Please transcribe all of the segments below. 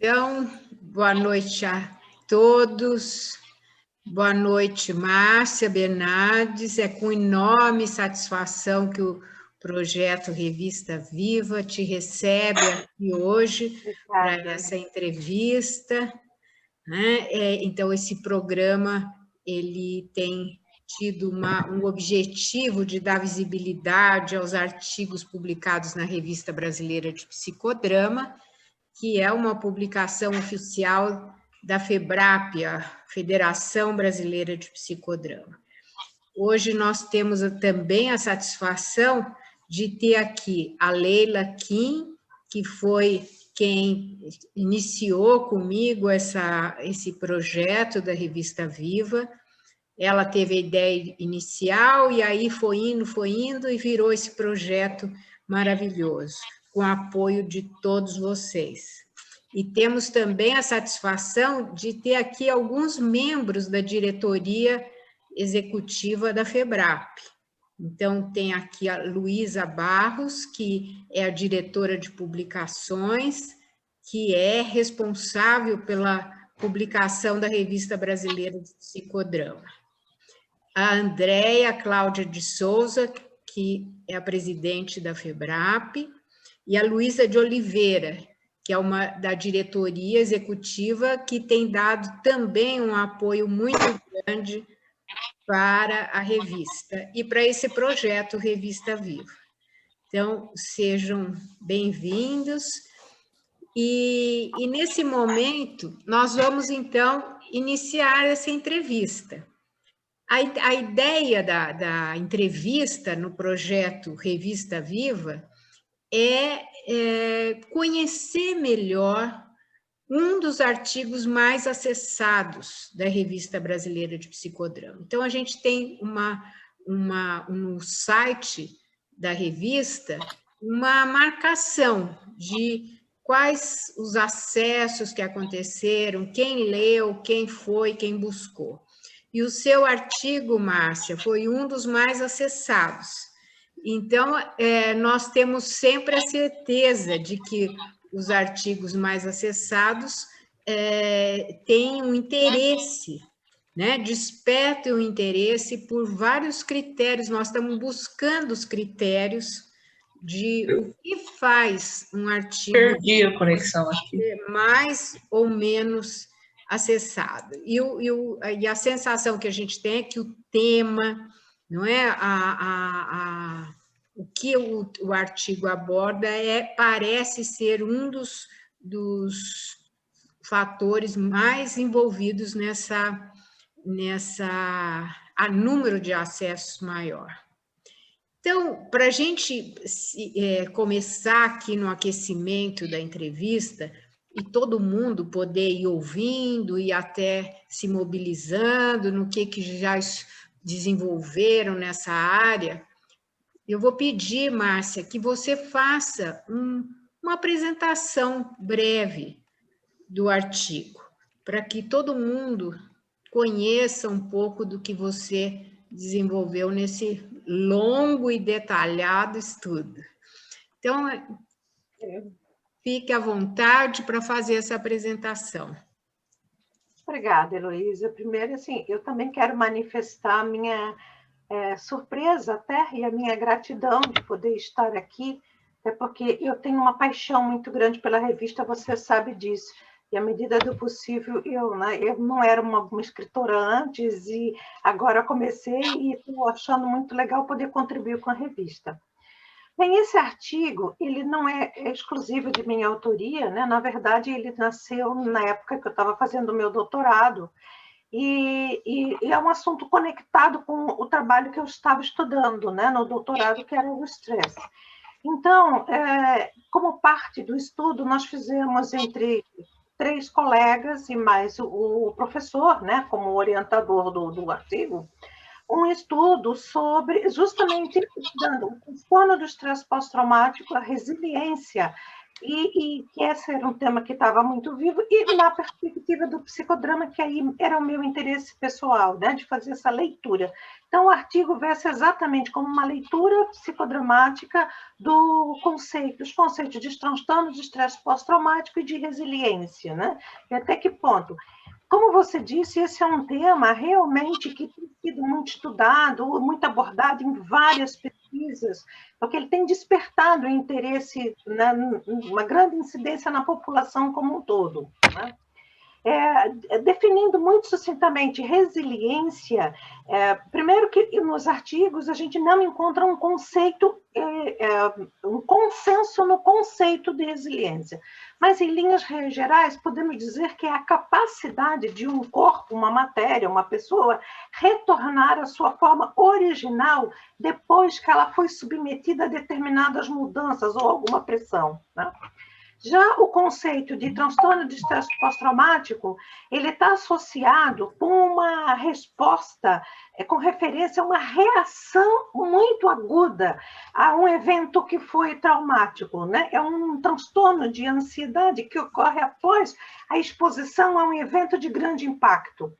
Então, boa noite a todos. Boa noite, Márcia Bernardes. É com enorme satisfação que o projeto Revista Viva te recebe aqui hoje para essa entrevista, né? Então, esse programa ele tem tido um objetivo de dar visibilidade aos artigos publicados na Revista Brasileira de Psicodrama, que é uma publicação oficial da FEBRAP, a Federação Brasileira de Psicodrama. Hoje nós temos também a satisfação de ter aqui a Leila Kim, que foi quem iniciou comigo esse projeto da Revista Viva. Ela teve a ideia inicial e aí foi indo e virou esse projeto maravilhoso, com o apoio de todos vocês. E temos também a satisfação de ter aqui alguns membros da diretoria executiva da FEBRAP. Então, tem aqui a Luísa Barros, que é a diretora de publicações, que é responsável pela publicação da Revista Brasileira de Psicodrama. A Andréia Cláudia de Souza, que é a presidente da FEBRAP, e a Luísa de Oliveira, que é uma da diretoria executiva, que tem dado também um apoio muito grande para a revista e para esse projeto Revista Viva. Então, sejam bem-vindos. E nesse momento, nós vamos, então, iniciar essa entrevista. A ideia da entrevista no projeto Revista Viva é conhecer melhor um dos artigos mais acessados da Revista Brasileira de Psicodrama. Então, a gente tem no site da revista uma marcação de quais os acessos que aconteceram, quem leu, quem foi, quem buscou. E o seu artigo, Márcia, foi um dos mais acessados. Então, nós temos sempre a certeza de que os artigos mais acessados têm um interesse, né? Despertam o interesse por vários critérios. Nós estamos buscando os critérios de o que faz um artigo Perdi a conexão aqui. Mais ou menos acessado. E a sensação que a gente tem é que o tema, não é? O que o artigo aborda parece ser um dos fatores mais envolvidos a número de acessos maior. Então, para a gente começar aqui no aquecimento da entrevista, e todo mundo poder ir ouvindo e até se mobilizando no que já desenvolveram nessa área, eu vou pedir, Márcia, que você faça uma apresentação breve do artigo, para que todo mundo conheça um pouco do que você desenvolveu nesse longo e detalhado estudo. Então, fique à vontade para fazer essa apresentação. Obrigada, Heloísa. Primeiro, assim, eu também quero manifestar a minha surpresa até e a minha gratidão de poder estar aqui, até porque eu tenho uma paixão muito grande pela revista, você sabe disso. E à medida do possível, eu não era uma escritora antes e agora comecei e estou achando muito legal poder contribuir com a revista. Bem, esse artigo, ele não é exclusivo de minha autoria, né? Na verdade, ele nasceu na época que eu estava fazendo o meu doutorado e é um assunto conectado com o trabalho que eu estava estudando, né? No doutorado, que era o estresse. Então, como parte do estudo, nós fizemos entre 3 colegas e mais o professor, né, como orientador do artigo, um estudo sobre justamente estudando o transtorno do estresse pós-traumático, a resiliência e que esse era um tema que estava muito vivo, e na perspectiva do psicodrama, que aí era o meu interesse pessoal, né, de fazer essa leitura. Então, o artigo versa exatamente como uma leitura psicodramática dos conceitos de transtorno de estresse pós-traumático e de resiliência, né? E até que ponto? Como você disse, esse é um tema realmente que tem sido muito estudado, muito abordado em várias pesquisas, porque ele tem despertado interesse, né, uma grande incidência na população como um todo, né? Definindo muito sucintamente resiliência, primeiro que nos artigos a gente não encontra um conceito, um consenso no conceito de resiliência, mas em linhas gerais podemos dizer que é a capacidade de um corpo, uma matéria, uma pessoa retornar à sua forma original depois que ela foi submetida a determinadas mudanças ou alguma pressão, né? Já o conceito de transtorno de estresse pós-traumático, ele está associado com uma resposta, com referência a uma reação muito aguda a um evento que foi traumático, né? É um transtorno de ansiedade que ocorre após a exposição a um evento de grande impacto.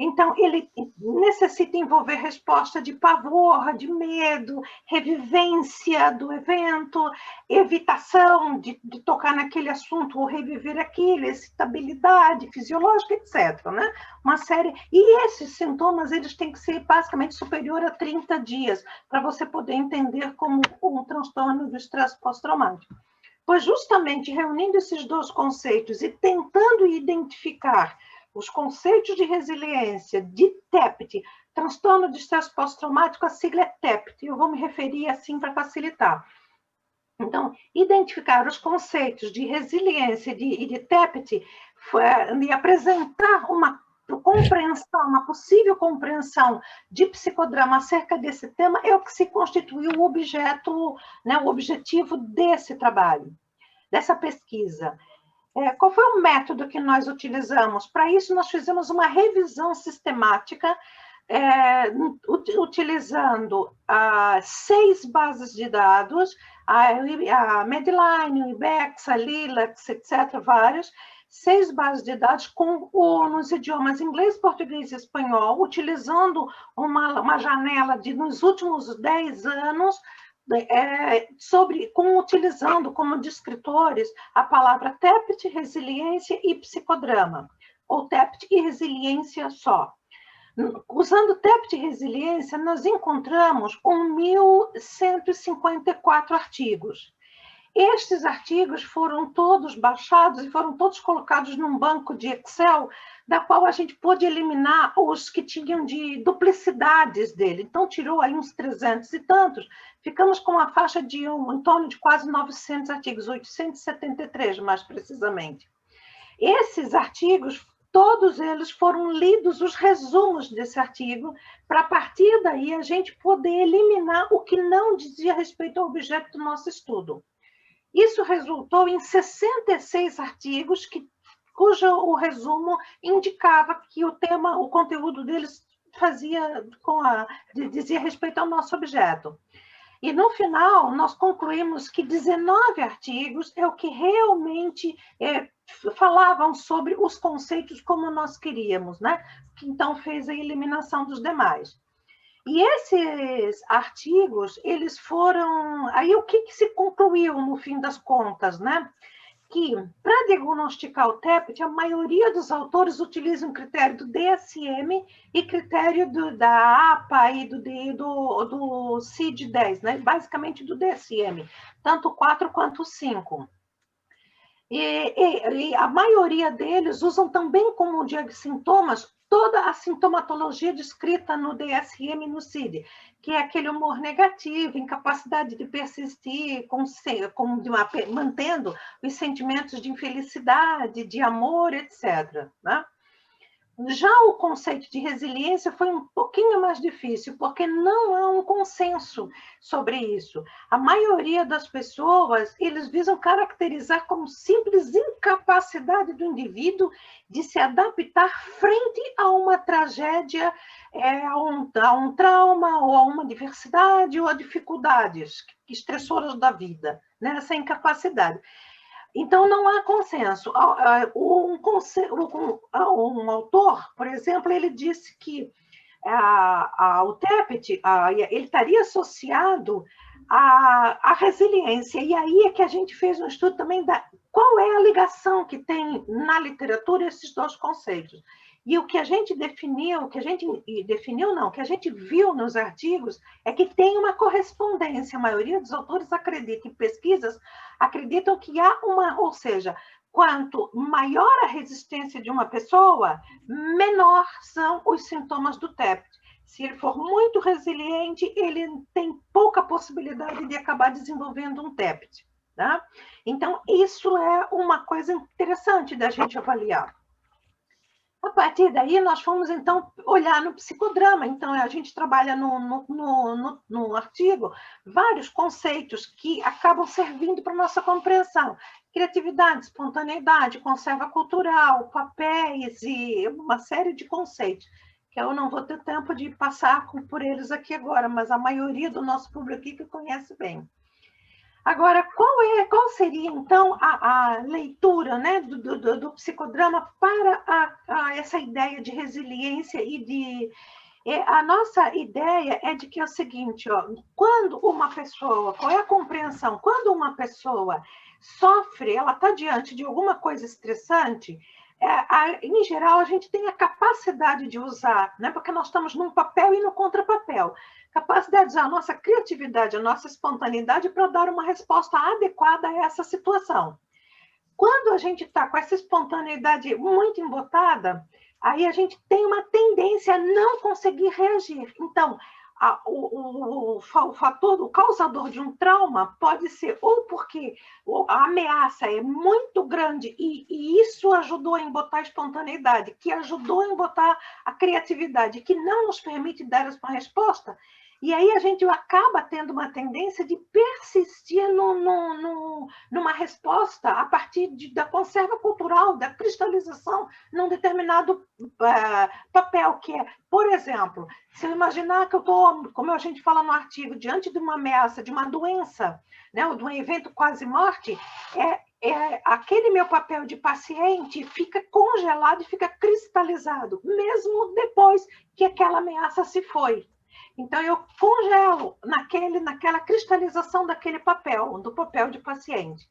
Então, ele necessita envolver resposta de pavor, de medo, revivência do evento, evitação de tocar naquele assunto ou reviver aquilo, excitabilidade fisiológica, etc. Né? Uma série. E esses sintomas eles têm que ser basicamente superior a 30 dias para você poder entender como um transtorno do estresse pós-traumático. Pois justamente reunindo esses dois conceitos e tentando identificar os conceitos de resiliência, de TEPT, transtorno de estresse pós-traumático, a sigla é TEPT, eu vou me referir assim para facilitar. Então, identificar os conceitos de resiliência e de TEPT e apresentar uma compreensão, uma possível compreensão de psicodrama acerca desse tema é o que se constituiu o objeto, né, o objetivo desse trabalho, dessa pesquisa. Qual foi o método que nós utilizamos? Para isso, nós fizemos uma revisão sistemática, utilizando 6 bases de dados, a Medline, o IBEX, a Lilacs, etc., vários, 6 bases de dados nos idiomas inglês, português e espanhol, utilizando uma janela nos últimos 10 anos, utilizando como descritores a palavra TEPT, resiliência e psicodrama, ou TEPT e resiliência só. Usando TEPT e resiliência, nós encontramos 1.154 artigos. Estes artigos foram todos baixados e foram todos colocados num banco de Excel, da qual a gente pôde eliminar os que tinham de duplicidades dele. Então, tirou aí uns 300 e tantos, ficamos com uma faixa de em torno de quase 900 artigos, 873 mais precisamente. Esses artigos, todos eles foram lidos, os resumos desse artigo, para a partir daí a gente poder eliminar o que não dizia respeito ao objeto do nosso estudo. Isso resultou em 66 artigos cujo o resumo indicava que o conteúdo deles dizia respeito ao nosso objeto. E no final, nós concluímos que 19 artigos é o que realmente falavam sobre os conceitos como nós queríamos, né? Que então fez a eliminação dos demais. E esses artigos, eles foram... Aí o que se concluiu no fim das contas, né? Que para diagnosticar o TEPT, a maioria dos autores utilizam o critério do DSM e critério da APA e do CID-10, né? Basicamente do DSM, tanto o 4 quanto o 5. E a maioria deles usam também como sintomas toda a sintomatologia descrita no DSM e no CID, que é aquele humor negativo, incapacidade de persistir, mantendo os sentimentos de infelicidade, de amor, etc., né? Já o conceito de resiliência foi um pouquinho mais difícil, porque não há um consenso sobre isso. A maioria das pessoas, eles visam caracterizar como simples incapacidade do indivíduo de se adaptar frente a uma tragédia, a um trauma, ou a uma diversidade, ou a dificuldades estressoras da vida, né? Essa incapacidade. Então, não há consenso. Um autor, por exemplo, ele disse que o TEPT ele estaria associado à resiliência. E aí é que a gente fez um estudo também da qual é a ligação que tem na literatura esses dois conceitos. E o que a gente definiu, que a gente viu nos artigos, é que tem uma correspondência. A maioria dos autores acredita, em pesquisas, acreditam que há uma, ou seja, quanto maior a resistência de uma pessoa, menor são os sintomas do TEPT. Se ele for muito resiliente, ele tem pouca possibilidade de acabar desenvolvendo um TEPT. Tá? Então, isso é uma coisa interessante da gente avaliar. A partir daí, nós fomos, então, olhar no psicodrama. Então, a gente trabalha no artigo vários conceitos que acabam servindo para a nossa compreensão. Criatividade, espontaneidade, conserva cultural, papéis e uma série de conceitos, que eu não vou ter tempo de passar por eles aqui agora, mas a maioria do nosso público aqui que conhece bem. Agora, qual seria, então, a leitura, né, do psicodrama para essa ideia de resiliência e de... A nossa ideia é de que é o seguinte, ó, quando uma pessoa, qual é a compreensão? Quando uma pessoa sofre, ela está diante de alguma coisa estressante, em geral, a gente tem a capacidade de usar, né, porque nós estamos num papel e no contrapapel, capacidade de usar a nossa criatividade, a nossa espontaneidade para dar uma resposta adequada a essa situação. Quando a gente está com essa espontaneidade muito embotada, aí a gente tem uma tendência a não conseguir reagir. Então, o fator, o causador de um trauma pode ser ou porque a ameaça é muito grande e isso ajudou a embotar a espontaneidade, que ajudou a embotar a criatividade, que não nos permite dar uma resposta, e aí a gente acaba tendo uma tendência de persistir numa resposta a partir da conserva cultural, da cristalização num determinado papel, que é, por exemplo, se eu imaginar que eu estou, como a gente fala no artigo, diante de uma ameaça, de uma doença, né, ou de um evento quase morte, aquele meu papel de paciente fica congelado e fica cristalizado, mesmo depois que aquela ameaça se foi. Então, eu congelo naquela cristalização daquele papel, do papel de paciente.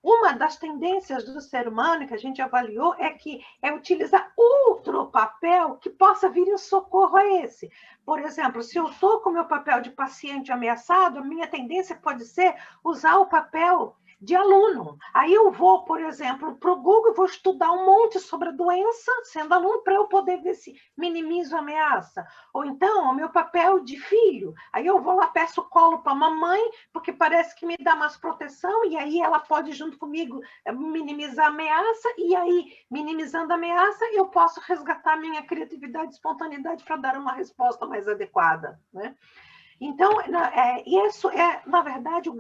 Uma das tendências do ser humano que a gente avaliou é utilizar outro papel que possa vir em socorro a esse. Por exemplo, se eu estou com o meu papel de paciente ameaçado, a minha tendência pode ser usar o papel de aluno. Aí eu vou, por exemplo, para o Google, vou estudar um monte sobre a doença, sendo aluno, para eu poder ver se minimizo a ameaça. Ou então, o meu papel de filho. Aí eu vou lá, peço colo para a mamãe, porque parece que me dá mais proteção, e aí ela pode, junto comigo, minimizar a ameaça, e aí, minimizando a ameaça, eu posso resgatar a minha criatividade e espontaneidade para dar uma resposta mais adequada, né? Então, isso é, na verdade,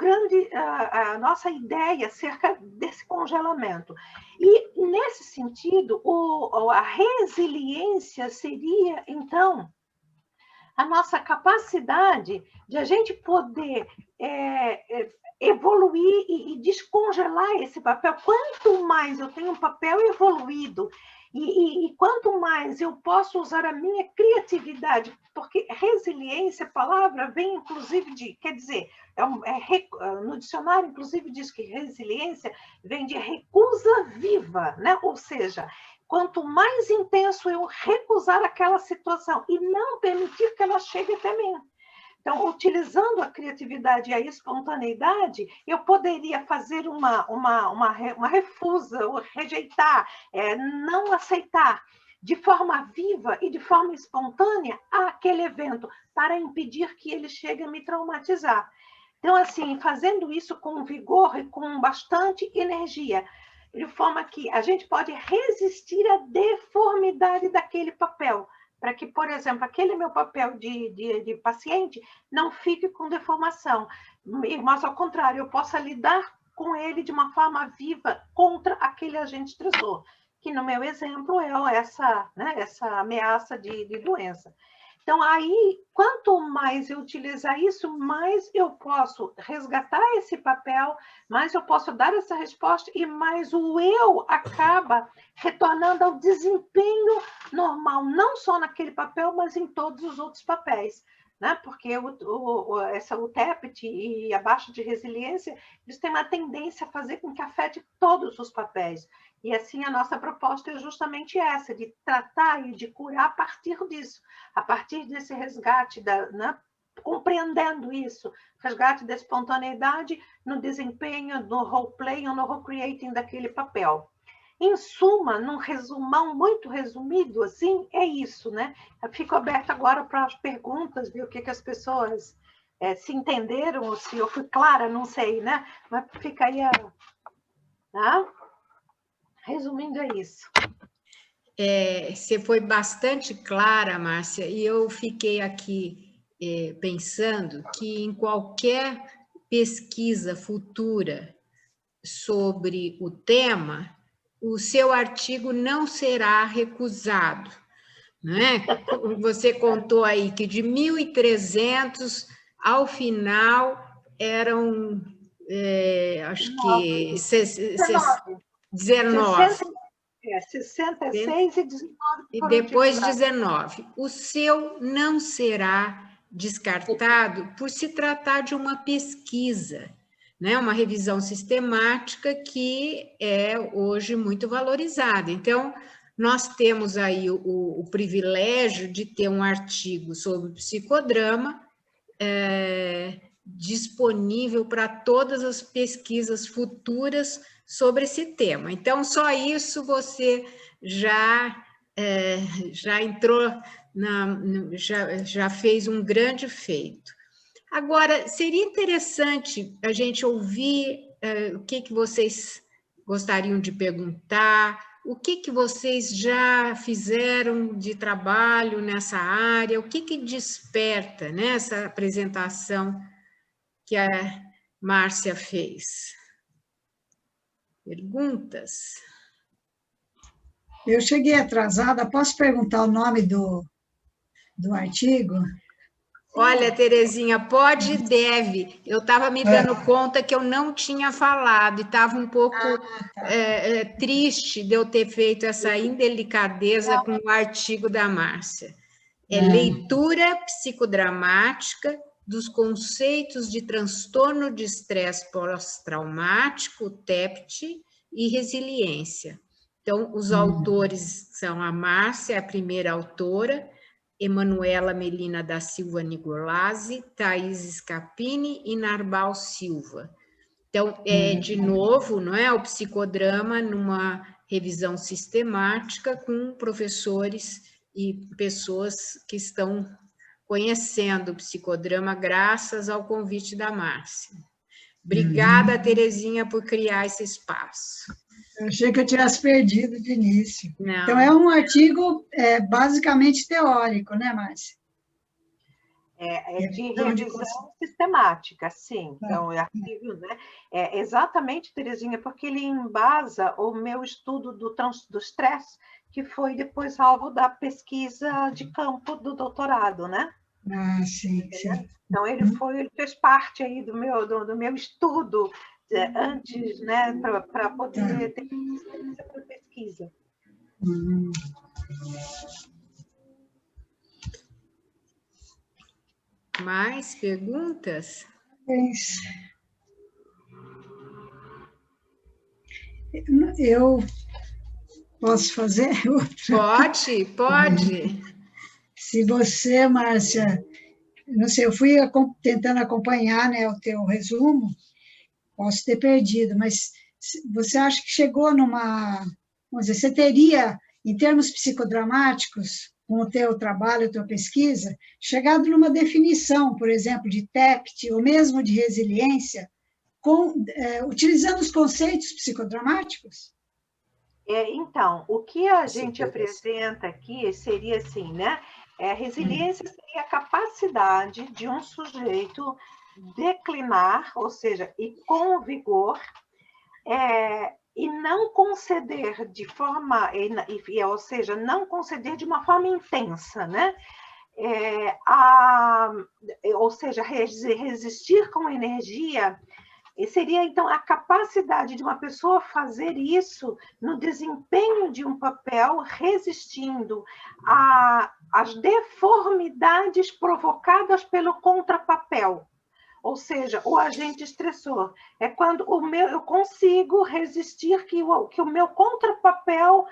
a nossa ideia acerca desse congelamento. E, nesse sentido, a resiliência seria, então, a nossa capacidade de a gente poder evoluir e descongelar esse papel. Quanto mais eu tenho um papel evoluído e quanto mais eu posso usar a minha criatividade, porque resiliência, a palavra vem inclusive quer dizer, no dicionário inclusive diz que resiliência vem de recusa viva, né? Ou seja, quanto mais intenso eu recusar aquela situação e não permitir que ela chegue até mim. Então, utilizando a criatividade e a espontaneidade, eu poderia fazer uma refusa, ou rejeitar, não aceitar de forma viva e de forma espontânea aquele evento, para impedir que ele chegue a me traumatizar. Então, assim, fazendo isso com vigor e com bastante energia, de forma que a gente pode resistir à deformidade daquele papel, para que, por exemplo, aquele meu papel de paciente não fique com deformação, mas, ao contrário, eu possa lidar com ele de uma forma viva contra aquele agente estressor, que, no meu exemplo, é essa ameaça de doença. Então, aí, quanto mais eu utilizar isso, mais eu posso resgatar esse papel, mais eu posso dar essa resposta e mais o eu acaba retornando ao desempenho normal, não só naquele papel, mas em todos os outros papéis. Né? Porque o TEPT e a baixa de resiliência, eles têm uma tendência a fazer com que afete todos os papéis. E assim a nossa proposta é justamente essa, de tratar e de curar a partir disso, a partir desse resgate, né? Compreendendo isso, resgate da espontaneidade no desempenho, no role-playing ou no role-creating daquele papel. Em suma, num resumão muito resumido, assim, é isso, né? Eu fico aberta agora para as perguntas, ver o que as pessoas se entenderam, ou se eu fui clara, não sei, né? Mas fica aí tá? Resumindo, é isso. Você foi bastante clara, Márcia, e eu fiquei aqui pensando que em qualquer pesquisa futura sobre o tema, o seu artigo não será recusado, né? Você contou aí que de 1.300, ao final, eram, acho que 19. 66 e 19 e depois 19. O seu não será descartado por se tratar de uma pesquisa, né? Uma revisão sistemática que é hoje muito valorizada. Então, nós temos aí o privilégio de ter um artigo sobre psicodrama disponível para todas as pesquisas futuras sobre esse tema. Então, só isso você já entrou, já fez um grande feito. Agora, seria interessante a gente ouvir o que vocês gostariam de perguntar, o que vocês já fizeram de trabalho nessa área, o que desperta nessa apresentação que a Márcia fez. Perguntas? Eu cheguei atrasada, posso perguntar o nome do artigo? Olha, Terezinha, pode e deve. Eu estava me dando conta que eu não tinha falado e estava um pouco triste de eu ter feito essa indelicadeza com o artigo da Márcia. Leitura psicodramática dos conceitos de transtorno de estresse pós-traumático, TEPT, e resiliência. Então, os autores são a Márcia, a primeira autora, Emanuela Melina da Silva Nigolazzi, Thaís Scapini e Narbal Silva. Então, de novo, não é, o psicodrama numa revisão sistemática com professores e pessoas que estão conhecendo o psicodrama graças ao convite da Márcia. Obrigada, Terezinha, por criar esse espaço. Eu achei que eu tivesse perdido de início. Não. Então, é um artigo basicamente teórico, né, Márcia? De revisão sistemática, sim. Então, é artigo, né? Exatamente, Terezinha, porque ele embasa o meu estudo do estresse, que foi depois alvo da pesquisa de campo do doutorado, né? Sim, sim. Então, ele fez parte aí do meu estudo antes, né, para poder ter experiência para pesquisa. Mais perguntas? Eu posso fazer outra? Pode. Se você, Márcia, não sei, eu fui tentando acompanhar, né, o teu resumo, posso ter perdido, mas você acha que chegou numa, vamos dizer, você teria, em termos psicodramáticos, com o teu trabalho, a tua pesquisa, chegado numa definição, por exemplo, de TEPT, ou mesmo de resiliência, utilizando os conceitos psicodramáticos? Então, o que a gente apresenta aqui seria assim, né? Resiliência seria a capacidade de um sujeito declinar, ou seja, e com vigor, e não conceder de forma, ou seja, não conceder de uma forma intensa, né? ou seja, resistir com energia, e seria, então, a capacidade de uma pessoa fazer isso no desempenho de um papel, resistindo às deformidades provocadas pelo contrapapel, ou seja, o agente estressor. É quando eu consigo resistir que o meu contrapapel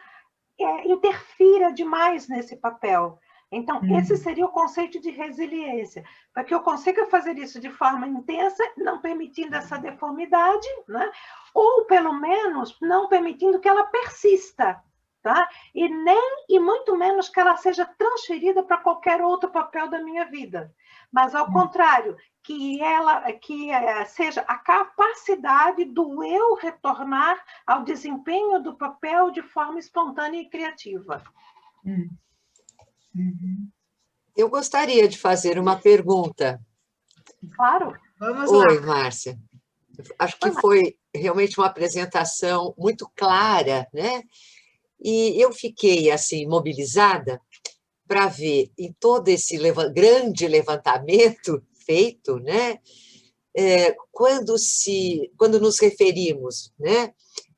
interfira demais nesse papel. Então, esse seria o conceito de resiliência, para que eu consiga fazer isso de forma intensa, não permitindo essa deformidade, né? Ou, pelo menos, não permitindo que ela persista, tá? E muito menos que ela seja transferida para qualquer outro papel da minha vida. Mas, ao contrário, que seja a capacidade do eu retornar ao desempenho do papel de forma espontânea e criativa. Eu gostaria de fazer uma pergunta. Claro. Vamos lá. Oi, Márcia. Acho que foi realmente uma apresentação muito clara, né? E eu fiquei, assim, mobilizada para ver em todo esse grande levantamento feito, né? Quando nos referimos, né,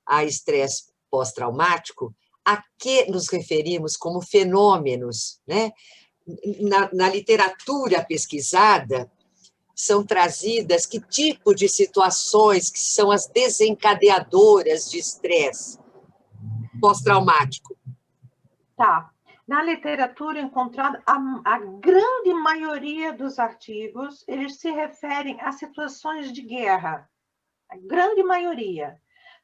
a estresse pós-traumático, a que nos referimos como fenômenos, né? Na literatura pesquisada, são trazidas que tipo de situações que são as desencadeadoras de estresse pós-traumático? Tá. Na literatura encontrada, a grande maioria dos artigos, eles se referem a situações de guerra. A grande maioria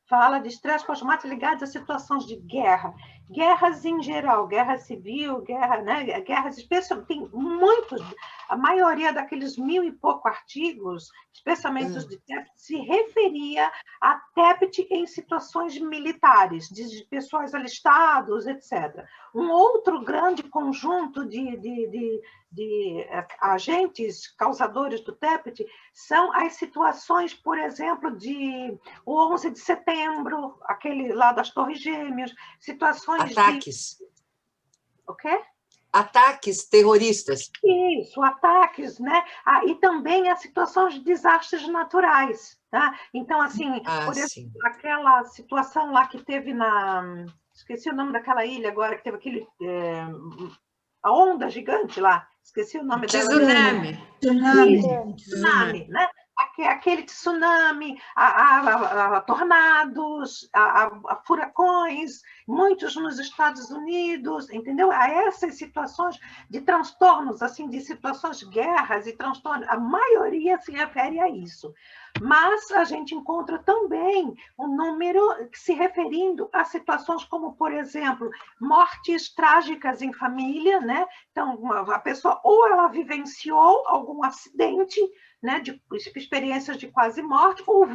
fala de estresse pós-traumático ligados a situações de guerra. Guerras em geral, guerra civil, guerras especiais, tem muitos, a maioria daqueles 1000 e pouco artigos, especialmente os de TEPT, se referia a TEPT em situações militares, de pessoas alistados, etc. Um outro grande conjunto de agentes causadores do TEPT são as situações, por exemplo, de o 11 de setembro, aquele lá das Torres Gêmeas, situações ataques. O quê? Ataques terroristas. Isso, ataques, né? E também as situações de desastres naturais, tá? Então, assim, por exemplo, aquela situação lá que teve esqueci o nome daquela ilha agora, que teve a onda gigante lá, esqueci o nome dela. Tsunami, né? Aquele tsunami, a tornados, a furacões, muitos nos Estados Unidos, entendeu? A essas situações de transtornos, assim, de situações de guerras e transtornos, a maioria se refere a isso. Mas a gente encontra também um número se referindo a situações como, por exemplo, mortes trágicas em família, né? Então, a pessoa ou ela vivenciou algum acidente, né, de experiências de quase morte, ou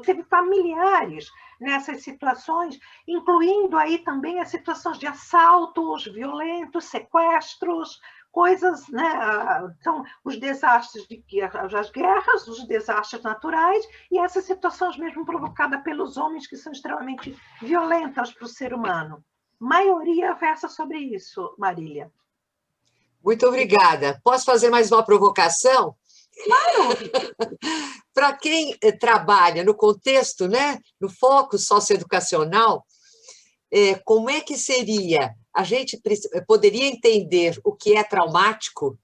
teve familiares nessas situações, incluindo aí também as situações de assaltos violentos, sequestros, coisas, né, então, os desastres das guerras, os desastres naturais, e essas situações mesmo provocadas pelos homens que são extremamente violentas para o ser humano. Maioria versa sobre isso, Marília. Muito obrigada. Posso fazer mais uma provocação? Claro! Para quem trabalha no contexto, né, no foco socioeducacional, como é que seria? A gente poderia entender o que é traumático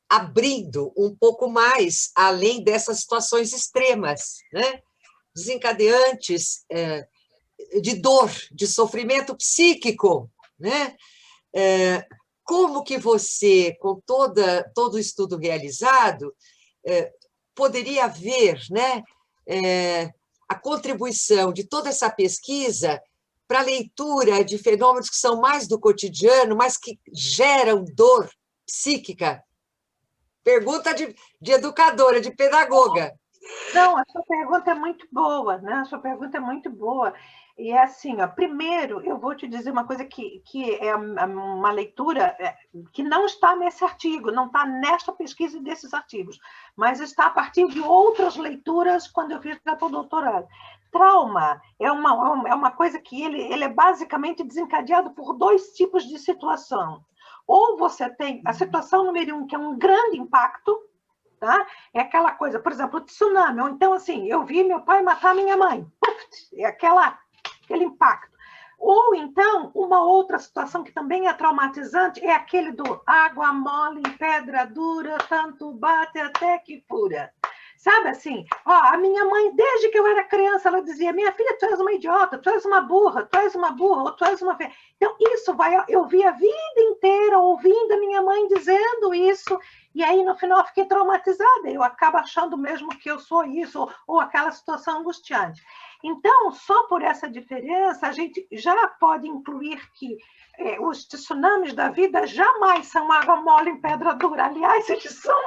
abrindo um pouco mais além dessas situações extremas, né? Desencadeantes de dor, de sofrimento psíquico, né? Como que você, com todo o estudo realizado, poderia ver, né, a contribuição de toda essa pesquisa para a leitura de fenômenos que são mais do cotidiano, mas que geram dor psíquica? Pergunta de educadora, de pedagoga. Não, a sua pergunta é muito boa, né? A sua pergunta é muito boa. E é assim, ó, primeiro, eu vou te dizer uma coisa que é uma leitura que não está nesse artigo, não está nesta pesquisa desses artigos, mas está a partir de outras leituras quando eu fiz o doutorado. Trauma é uma coisa que ele é basicamente desencadeado por dois tipos de situação. ou você tem a situação número 1, que é um grande impacto, tá? É aquela coisa, por exemplo, o tsunami, ou então assim, eu vi meu pai matar minha mãe, é aquele impacto. Ou então, uma outra situação que também é traumatizante é aquele do água mole em pedra dura, tanto bate até que fura. Sabe assim, ó, a minha mãe, desde que eu era criança, ela dizia, minha filha, tu és uma idiota, tu és uma burra, ou tu és uma... Então, isso eu vi a vida inteira ouvindo a minha mãe dizendo isso, e aí, no final, eu fiquei traumatizada, eu acabo achando mesmo que eu sou isso, ou aquela situação angustiante. Então, só por essa diferença, a gente já pode incluir que os tsunamis da vida jamais são água mole em pedra dura. Aliás, eles são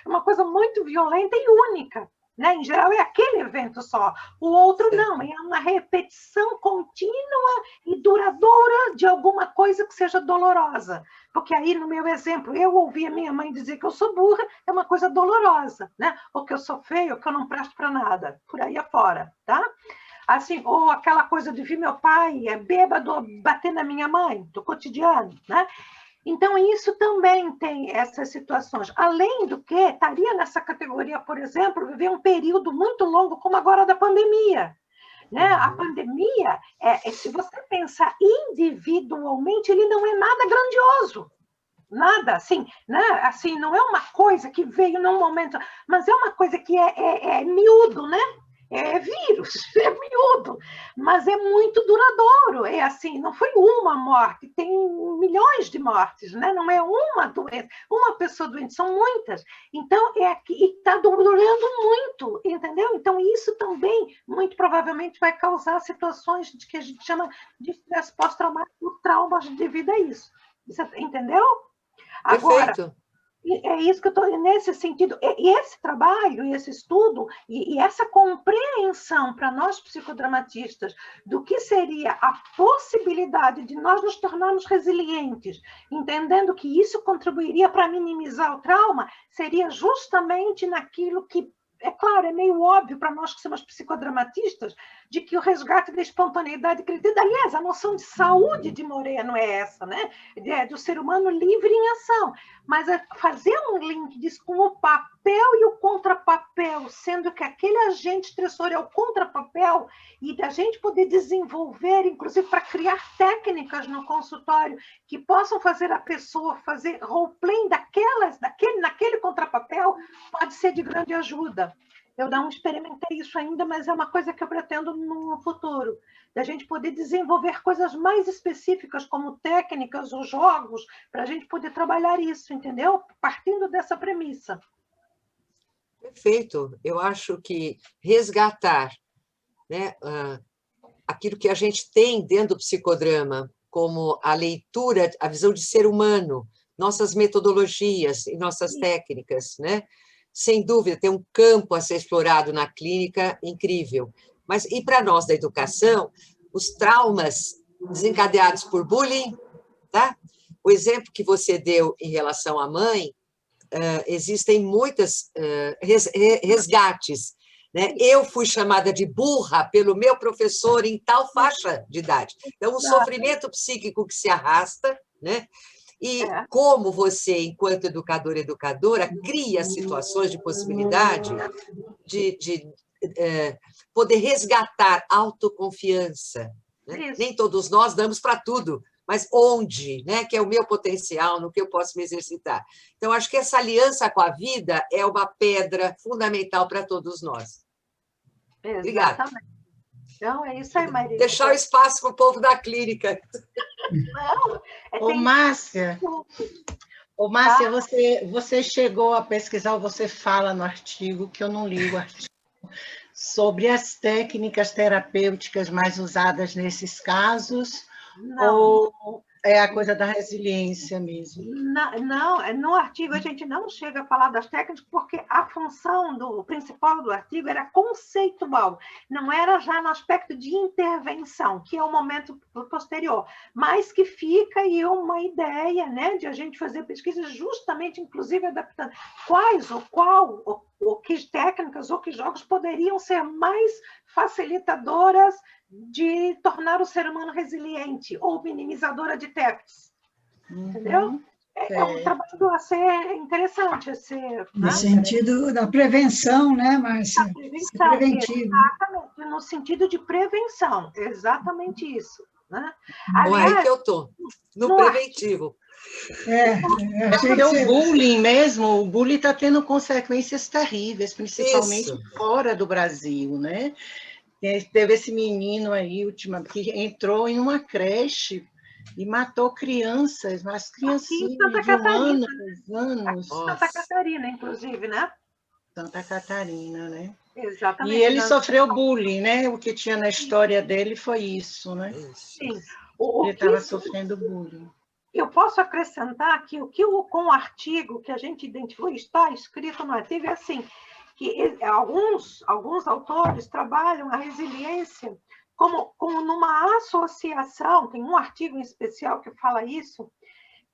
uma coisa muito violenta e única. Né? Em geral, é aquele evento só. O outro não, é uma repetição contínua e duradoura de alguma coisa que seja dolorosa. Porque aí, no meu exemplo, eu ouvi a minha mãe dizer que eu sou burra, é uma coisa dolorosa, né? Ou que eu sou feio, ou que eu não presto para nada, por aí afora, tá? Assim, ou aquela coisa de ver meu pai bêbado bater na minha mãe, do cotidiano, né? Então, isso também tem essas situações. Além do que, estaria nessa categoria, por exemplo, viver um período muito longo, como agora da pandemia. Né? A pandemia, se você pensar individualmente, ele não é nada grandioso. Nada, assim, né? Assim, não é uma coisa que veio num momento, mas é uma coisa que é miúdo, né? É vírus, é miúdo, mas é muito duradouro. É assim, não foi uma morte, tem milhões de mortes, né? Não é uma doença, uma pessoa doente, são muitas. Então, e está durando muito, entendeu? Então, isso também, muito provavelmente, vai causar situações de que a gente chama de estresse pós-traumático, traumas devido a isso. Você entendeu? Agora, Perfeito. é isso que eu estou nesse sentido. E esse trabalho, esse estudo, e essa compreensão para nós psicodramatistas do que seria a possibilidade de nós nos tornarmos resilientes, entendendo que isso contribuiria para minimizar o trauma, seria justamente naquilo que, é claro, é meio óbvio para nós que somos psicodramatistas, de que o resgate da espontaneidade criativa, aliás, a noção de saúde de Moreno é essa, né? Do ser humano livre em ação. Mas fazer um link disso com o papel e o contrapapel, sendo que aquele agente estressor é o contrapapel, e da gente poder desenvolver, inclusive para criar técnicas no consultório que possam fazer a pessoa fazer role-playing naquele contrapapel, pode ser de grande ajuda. Eu não experimentei isso ainda, mas é uma coisa que eu pretendo no futuro, da gente poder desenvolver coisas mais específicas, como técnicas ou jogos, para a gente poder trabalhar isso, entendeu? Partindo dessa premissa. Perfeito. Eu acho que resgatar, né, aquilo que a gente tem dentro do psicodrama, como a leitura, a visão de ser humano, nossas metodologias e nossas técnicas, né? Sem dúvida, tem um campo a ser explorado na clínica incrível. Mas, e para nós da educação, os traumas desencadeados por bullying, tá? O exemplo que você deu em relação à mãe, existem muitos resgates. Né? Eu fui chamada de burra pelo meu professor em tal faixa de idade. Então, um sofrimento psíquico que se arrasta, né? E como você, enquanto educador e educadora, cria situações de possibilidade de poder resgatar autoconfiança. Né? Nem todos nós damos para tudo, mas onde, né? Que é o meu potencial, no que eu posso me exercitar. Então, acho que essa aliança com a vida é uma pedra fundamental para todos nós. Obrigada. Então, é isso aí, Maria. Deixar o espaço para o povo da clínica. Não, Ô, Márcia, você chegou a pesquisar, ou você fala no artigo, que eu não li o artigo, sobre as técnicas terapêuticas mais usadas nesses casos, não. ou é a coisa da resiliência mesmo? Não, no artigo a gente não chega a falar das técnicas, porque a função principal do artigo era conceitual, não era já no aspecto de intervenção, que é o momento posterior, mas que fica aí uma ideia, né, de a gente fazer pesquisas justamente, inclusive, adaptando que técnicas ou que jogos poderiam ser mais facilitadoras de tornar o ser humano resiliente ou minimizadora de TEPs. Entendeu? É um trabalho a ser interessante, a ser... No né? sentido da prevenção, né, Márcia? Da prevenção, Preventivo. exatamente, no sentido de prevenção, exatamente isso. Né? Bom, é aí que eu estou, no preventivo. Eu achei Porque que o você... bullying mesmo, o bullying está tendo consequências terríveis, principalmente Isso. fora do Brasil, né? Teve esse menino aí, que entrou em uma creche e matou crianças, mas criancinhas Santa de 1 Catarina. ano, 2 anos. Santa Catarina, inclusive, né? Santa Catarina, né? Exatamente. E ele sofreu bullying, né? O que tinha na história dele foi isso, né? Sim. Ele estava sofrendo bullying. Eu posso acrescentar que com o artigo que a gente identificou, está escrito no artigo, é assim, que alguns autores trabalham a resiliência como numa associação, tem um artigo em especial que fala isso,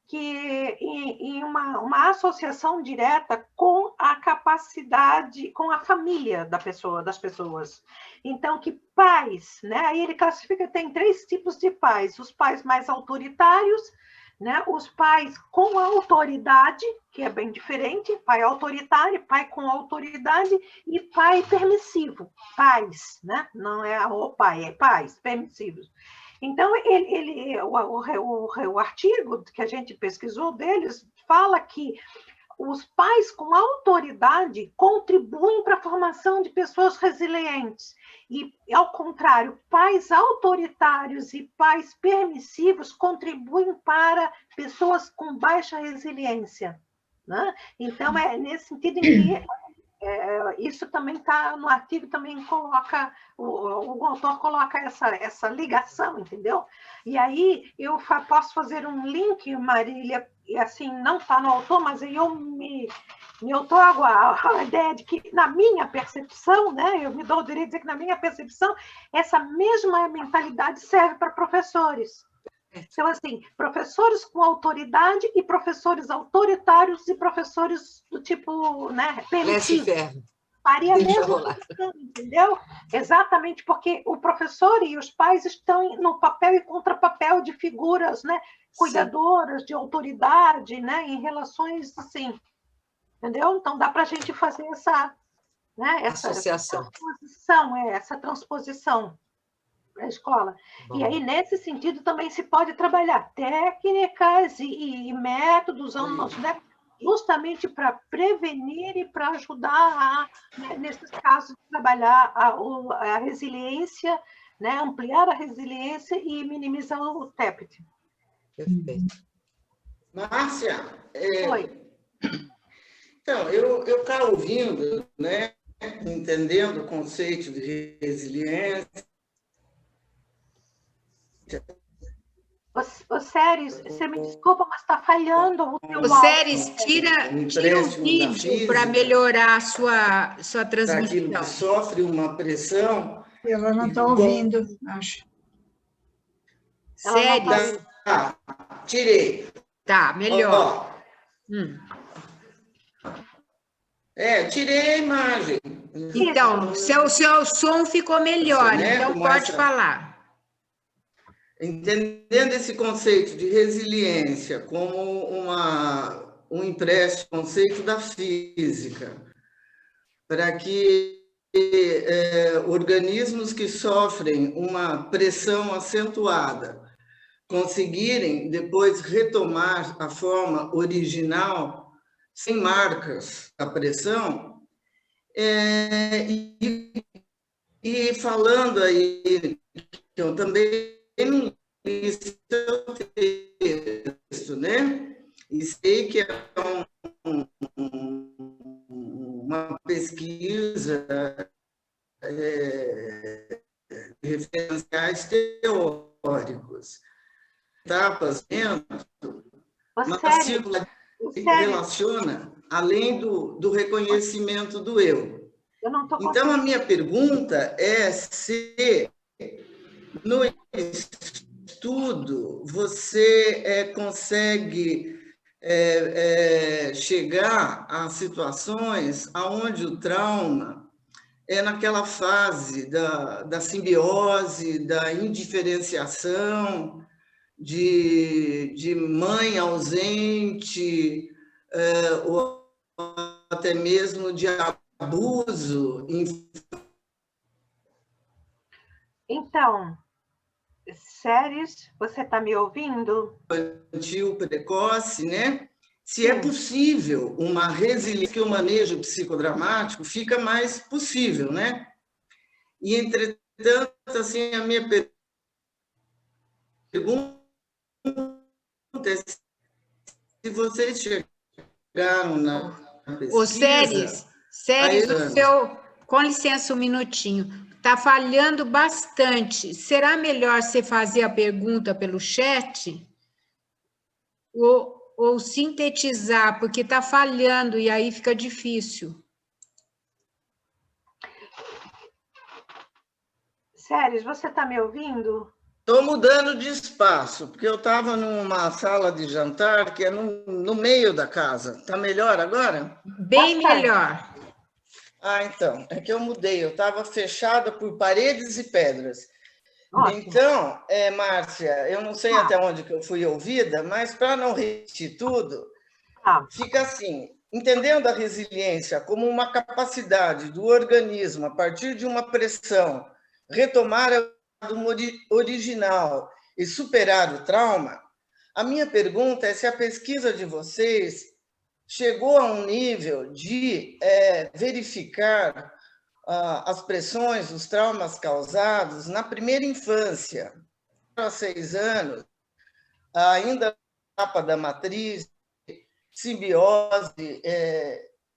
que em uma associação direta com a capacidade, com a família das pessoas. Então, que pais, né? Aí ele classifica, tem 3 tipos de pais: os pais mais autoritários, né? Os pais com autoridade, que é bem diferente, pai autoritário, pai com autoridade, e pai permissivo, pais, né? Não é o pai, é pais permissivos. Então, o artigo que a gente pesquisou deles fala que os pais com autoridade contribuem para a formação de pessoas resilientes. E, ao contrário, pais autoritários e pais permissivos contribuem para pessoas com baixa resiliência. Né? Então, é nesse sentido em que isso também está no artigo, também coloca, o autor coloca essa ligação, entendeu? E aí eu posso fazer um link, Marília, e assim, não está no autor, mas aí eu me otorgo a ideia de que, na minha percepção, né, eu me dou o direito de dizer que, na minha percepção, essa mesma mentalidade serve para professores. Então, assim, professores com autoridade e professores autoritários e professores do tipo, né, permitivo. Faria a mesma questão, entendeu? Exatamente, porque o professor e os pais estão no papel e contrapapel de figuras, né, cuidadoras, de autoridade, né, em relações assim, entendeu? Então, dá para a gente fazer essa associação, essa transposição para a escola. Bom. E aí, nesse sentido, também se pode trabalhar técnicas e métodos, né, justamente para prevenir e para ajudar, nesses casos, trabalhar a resiliência, né, ampliar a resiliência e minimizar o TEPT. Perfeito. Márcia, Oi. Então, eu cá ouvindo, né, entendendo o conceito de resiliência. Ô, Séries, você me desculpa, mas está falhando o teu áudio. Séries, tira o vídeo para melhorar a sua transmissão. Daquilo que sofre uma pressão. Ela não está ouvindo, acho. Séries. Tirei. Tá, melhor. Tirei a imagem. Então, seu som ficou melhor, então pode falar. Entendendo esse conceito de resiliência como um empréstimo, conceito da física, para que organismos que sofrem uma pressão acentuada conseguirem depois retomar a forma original, sem marcas da pressão, e falando aí, que eu também não li seu texto, né? E sei que é uma pesquisa de referenciais teóricos. Etapas dentro, uma círcula que relaciona além do reconhecimento do eu. Então, a minha pergunta é se no estudo você consegue chegar a situações onde o trauma é naquela fase da simbiose, da indiferenciação, de mãe ausente, ou até mesmo de abuso. Então, Séries, você está me ouvindo? Infantil precoce, né? Se Sim. é possível uma resiliência, que o manejo psicodramático fica mais possível, né? E, entretanto, assim, a minha pergunta é se vocês chegaram na pesquisa... Ô, Séries, com licença um minutinho. Está falhando bastante. Será melhor você fazer a pergunta pelo chat? Ou sintetizar, porque está falhando e aí fica difícil. Séries, você está me ouvindo? Estou mudando de espaço, porque eu estava numa sala de jantar que é no meio da casa. Está melhor agora? Bem melhor. Ah, então, é que eu mudei. Eu estava fechada por paredes e pedras. Ótimo. Então, Márcia, eu não sei até onde que eu fui ouvida, mas para não repetir tudo, fica assim, entendendo a resiliência como uma capacidade do organismo, a partir de uma pressão, retomar o original e superar o trauma, a minha pergunta é se a pesquisa de vocês chegou a um nível de verificar as pressões, os traumas causados na primeira infância, aos 6 anos, ainda na etapa da matriz, simbiose,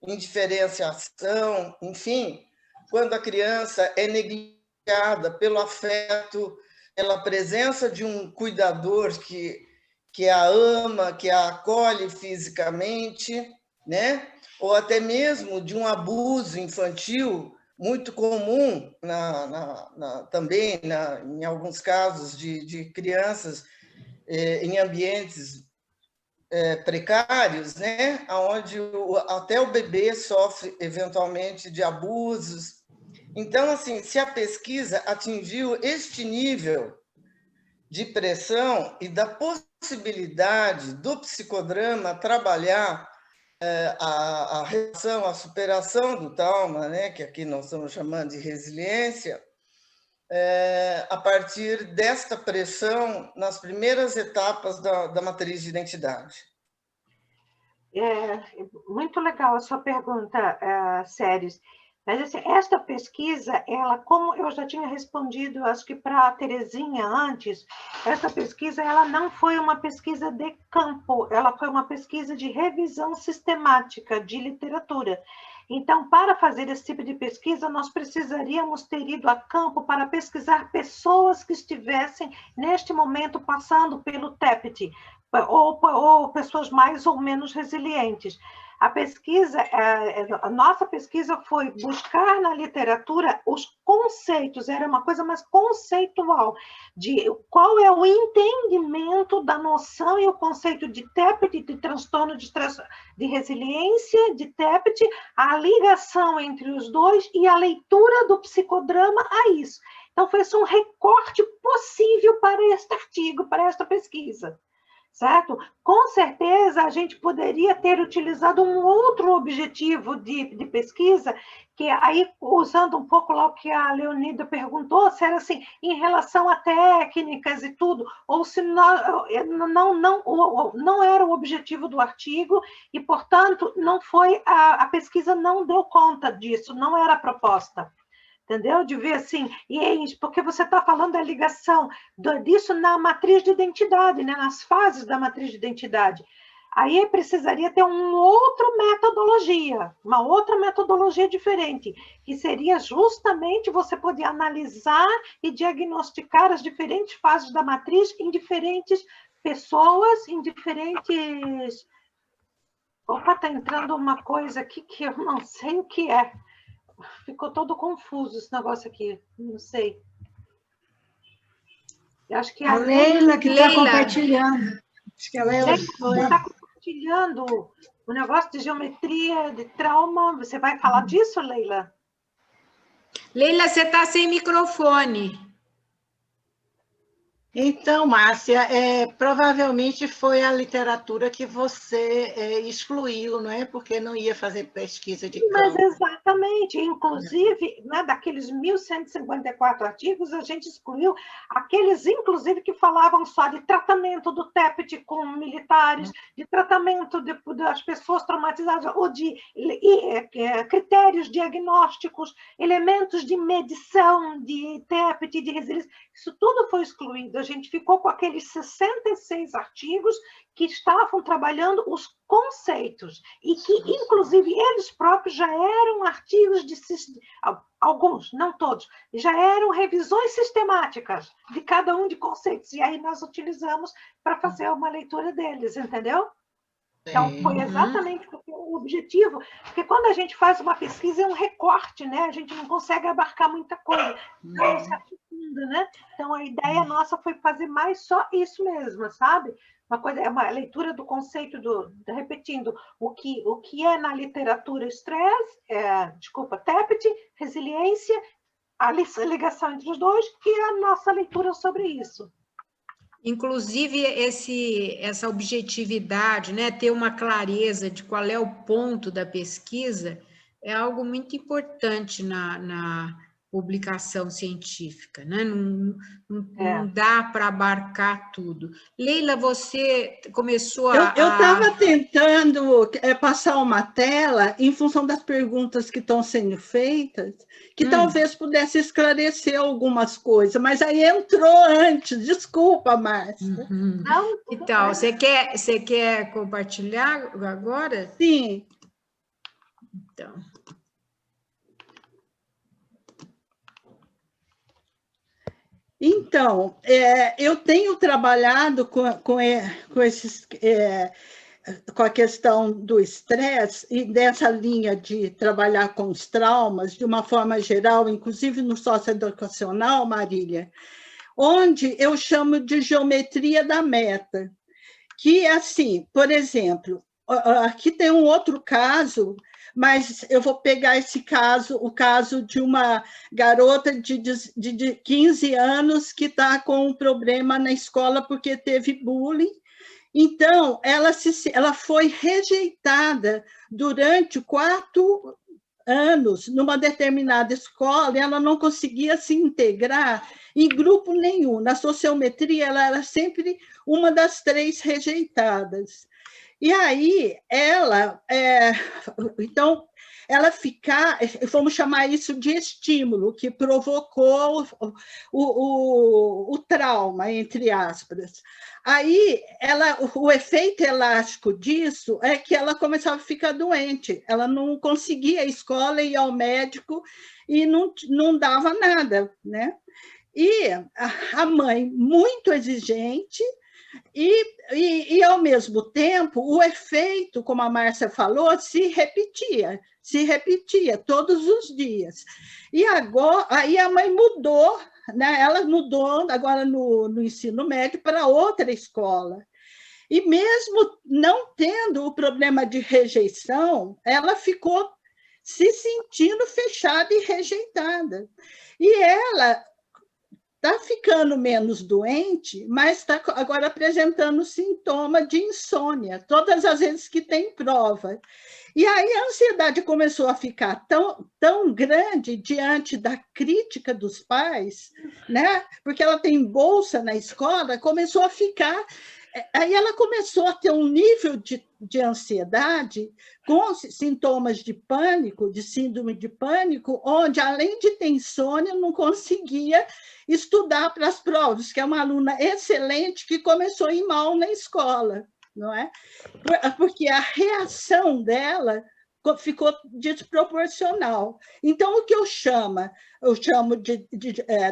indiferenciação, enfim, quando a criança é negligenciada pelo afeto, pela presença de um cuidador que a ama, que a acolhe fisicamente, né? Ou até mesmo de um abuso infantil muito comum também em alguns casos de crianças em ambientes precários, né? Onde até o bebê sofre eventualmente de abusos. Então, assim, se a pesquisa atingiu este nível de pressão e da possibilidade do psicodrama trabalhar a reação, a superação do trauma, né, que aqui nós estamos chamando de resiliência, a partir desta pressão nas primeiras etapas da matriz de identidade. Muito legal a sua pergunta, Séries. Mas assim, esta pesquisa, ela, como eu já tinha respondido, acho que para a Terezinha antes, essa pesquisa ela não foi uma pesquisa de campo, ela foi uma pesquisa de revisão sistemática de literatura. Então, para fazer esse tipo de pesquisa, nós precisaríamos ter ido a campo para pesquisar pessoas que estivessem, neste momento, passando pelo TEPT, ou pessoas mais ou menos resilientes. A nossa pesquisa foi buscar na literatura os conceitos, era uma coisa mais conceitual, de qual é o entendimento da noção e o conceito de TEPT, de transtorno de estresse, de resiliência, de TEPT, a ligação entre os dois e a leitura do psicodrama a isso. Então, foi um recorte possível para este artigo, para esta pesquisa. Certo? Com certeza, a gente poderia ter utilizado um outro objetivo de pesquisa, que aí, usando um pouco lá o que a Leonida perguntou, se era assim, em relação a técnicas e tudo, ou se não era o objetivo do artigo, e, portanto, não foi, a pesquisa não deu conta disso, não era a proposta. Entendeu? De ver assim, porque você está falando da ligação disso na matriz de identidade, né? Nas fases da matriz de identidade. Aí precisaria ter uma outra metodologia diferente, que seria justamente você poder analisar e diagnosticar as diferentes fases da matriz em diferentes pessoas, em diferentes... Opa, está entrando uma coisa aqui que eu não sei o que é. Ficou todo confuso esse negócio aqui, não sei. Eu acho que a Leila que está compartilhando. Acho que a Leila está compartilhando o negócio de geometria, de trauma. Você vai falar disso, Leila? Leila, você está sem microfone. Então, Márcia, provavelmente foi a literatura que você excluiu, não é? Porque não ia fazer pesquisa de campo. Mas exatamente, inclusive, né, daqueles 1.154 artigos, a gente excluiu aqueles, inclusive, que falavam só de tratamento do TEPT com militares, de tratamento das pessoas traumatizadas, ou de critérios diagnósticos, elementos de medição de TEPT, de resiliência. Isso tudo foi excluído. A gente ficou com aqueles 66 artigos que estavam trabalhando os conceitos e que, inclusive, eles próprios já eram artigos de alguns, não todos, já eram revisões sistemáticas de cada um de conceitos. E aí nós utilizamos para fazer uma leitura deles, entendeu? Então, foi exatamente o objetivo, porque quando a gente faz uma pesquisa é um recorte, né? A gente não consegue abarcar muita coisa, não se aprofunda, né? Então, a ideia nossa foi fazer mais só isso mesmo, sabe? Uma coisa, é uma leitura do conceito repetindo, o que é na literatura estresse, TEPT, resiliência, a ligação entre os dois e a nossa leitura sobre isso. Inclusive, essa objetividade, né, ter uma clareza de qual é o ponto da pesquisa, é algo muito importante na publicação científica, né? Não dá para abarcar tudo. Leila, você começou Eu estava tentando passar uma tela em função das perguntas que estão sendo feitas, que talvez pudesse esclarecer algumas coisas, mas aí entrou antes. Desculpa, Márcia. Então, você quer compartilhar agora? Sim. Então, eu tenho trabalhado com a questão do estresse e dessa linha de trabalhar com os traumas, de uma forma geral, inclusive no socioeducacional, Marília, onde eu chamo de geometria da meta, que é assim, por exemplo, aqui tem um outro caso, mas eu vou pegar o caso de uma garota de 15 anos que está com um problema na escola porque teve bullying. Então, ela foi rejeitada durante 4 anos numa determinada escola, e ela não conseguia se integrar em grupo nenhum. Na sociometria, ela era sempre uma das 3 rejeitadas. E aí, então, ela vamos chamar isso de estímulo, que provocou o trauma, entre aspas. Aí, o efeito elástico disso é que ela começava a ficar doente, ela não conseguia a escola, ir ao médico e não dava nada, né? E a mãe, muito exigente, e, ao mesmo tempo, o efeito, como a Márcia falou, se repetia todos os dias. E agora, aí a mãe mudou, né? Ela mudou agora no ensino médio para outra escola. E mesmo não tendo o problema de rejeição, ela ficou se sentindo fechada e rejeitada. E ela está ficando menos doente, mas está agora apresentando sintoma de insônia, todas as vezes que tem prova. E aí a ansiedade começou a ficar tão grande diante da crítica dos pais, né? Porque ela tem bolsa na escola, começou a ficar... Aí ela começou a ter um nível de ansiedade com sintomas de pânico, de síndrome de pânico, onde, além de ter insônia, não conseguia estudar para as provas, que é uma aluna excelente que começou a ir mal na escola, não é? Porque a reação dela ficou desproporcional. Então, o que eu chamo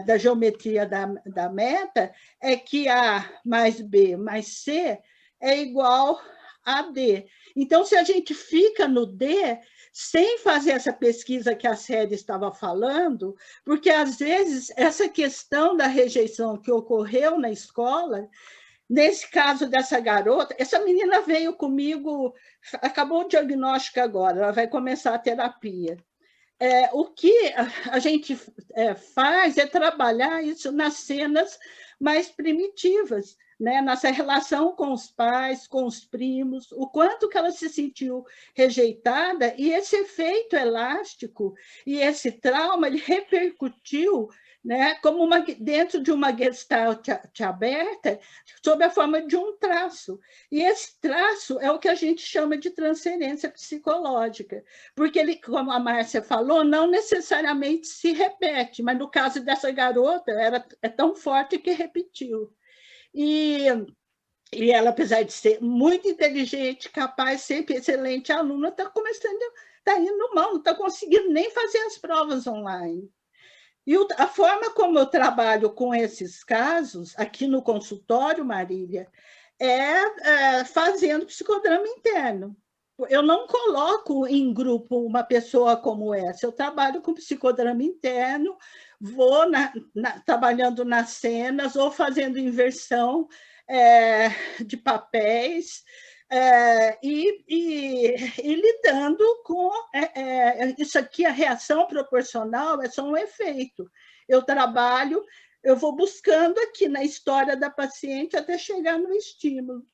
da geometria da meta é que A mais B mais C é igual a D. Então, se a gente fica no D, sem fazer essa pesquisa que a Célia estava falando, porque, às vezes, essa questão da rejeição que ocorreu na escola, nesse caso dessa garota, essa menina veio comigo, acabou o diagnóstico agora, ela vai começar a terapia. O que a gente faz é trabalhar isso nas cenas mais primitivas, né? Nossa relação com os pais, com os primos, o quanto que ela se sentiu rejeitada, e esse efeito elástico e esse trauma ele repercutiu, né, como dentro de uma gestalt aberta, sob a forma de um traço. E esse traço é o que a gente chama de transferência psicológica, porque ele, como a Márcia falou, não necessariamente se repete, mas no caso dessa garota, é tão forte que repetiu. E ela, apesar de ser muito inteligente, capaz, sempre excelente aluna, está indo mal, não está conseguindo nem fazer as provas online. E a forma como eu trabalho com esses casos, aqui no consultório, Marília, é fazendo psicodrama interno. Eu não coloco em grupo uma pessoa como essa, eu trabalho com psicodrama interno, vou trabalhando nas cenas ou fazendo inversão de papéis, e lidando com isso aqui, a reação proporcional é só um efeito. Eu trabalho, eu vou buscando aqui na história da paciente até chegar no estímulo.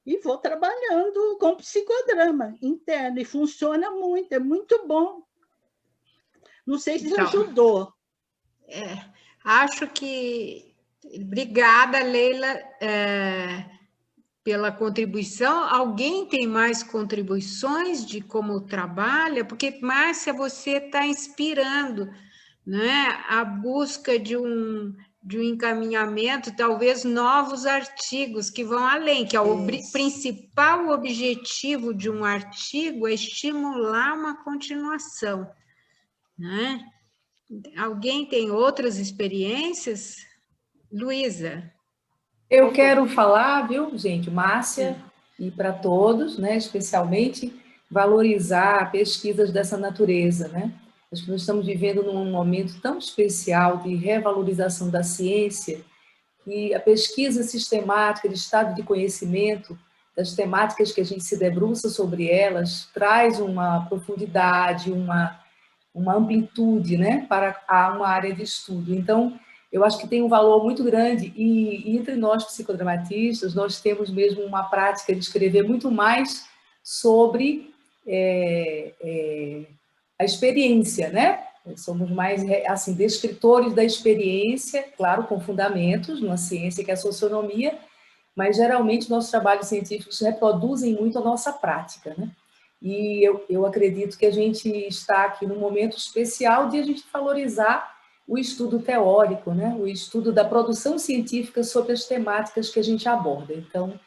E vou trabalhando com psicodrama interno, e funciona muito, é muito bom. Não sei se ajudou. Acho que... Obrigada, Leila, pela contribuição. Alguém tem mais contribuições de como trabalha? Porque, Márcia, você está inspirando, né, a busca de um encaminhamento, talvez novos artigos que vão além, que é o principal objetivo de um artigo é estimular uma continuação, né? Alguém tem outras experiências? Luísa? Eu quero falar, viu, gente, Márcia, e para todos, né, especialmente, valorizar pesquisas dessa natureza, né? Acho que nós estamos vivendo num momento tão especial de revalorização da ciência, que a pesquisa sistemática de estado de conhecimento, das temáticas que a gente se debruça sobre elas, traz uma profundidade, uma amplitude, né, para uma área de estudo. Então, eu acho que tem um valor muito grande, e entre nós psicodramatistas, nós temos mesmo uma prática de escrever muito mais sobre a experiência, né? Somos mais, assim, descritores da experiência, claro, com fundamentos numa ciência que é a socionomia, mas geralmente nossos trabalhos científicos reproduzem muito a nossa prática, né? E eu acredito que a gente está aqui num momento especial de a gente valorizar o estudo teórico, né? O estudo da produção científica sobre as temáticas que a gente aborda. Então,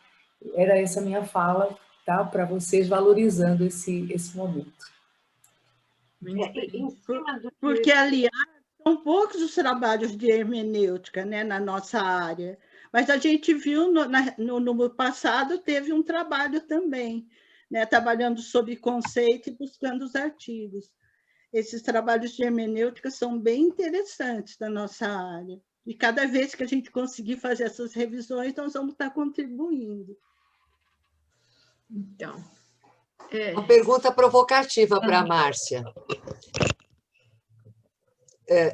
era essa a minha fala, tá? Para vocês, valorizando esse momento. Porque, aliás, são poucos os trabalhos de hermenêutica, né, na nossa área, mas a gente viu no passado, teve um trabalho também, né, trabalhando sobre conceito e buscando os artigos. Esses trabalhos de hermenêutica são bem interessantes da nossa área, e cada vez que a gente conseguir fazer essas revisões, nós vamos estar contribuindo. Então... Uma pergunta provocativa para a Márcia.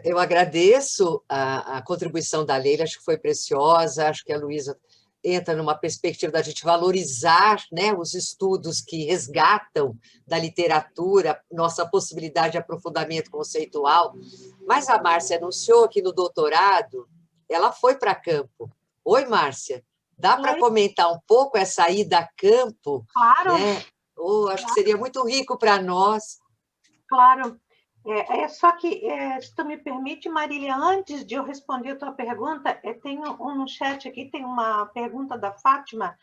Eu agradeço a contribuição da Leila, acho que foi preciosa, acho que a Luísa entra numa perspectiva da gente valorizar, né, os estudos que resgatam da literatura nossa possibilidade de aprofundamento conceitual, mas a Márcia anunciou que no doutorado ela foi para campo. Oi, Márcia, dá para comentar um pouco essa ida a campo? Claro. Né? Acho que seria muito rico para nós. Claro. Só que, se tu me permite, Marília, antes de eu responder a tua pergunta, tem no chat aqui, tem uma pergunta da Fátima,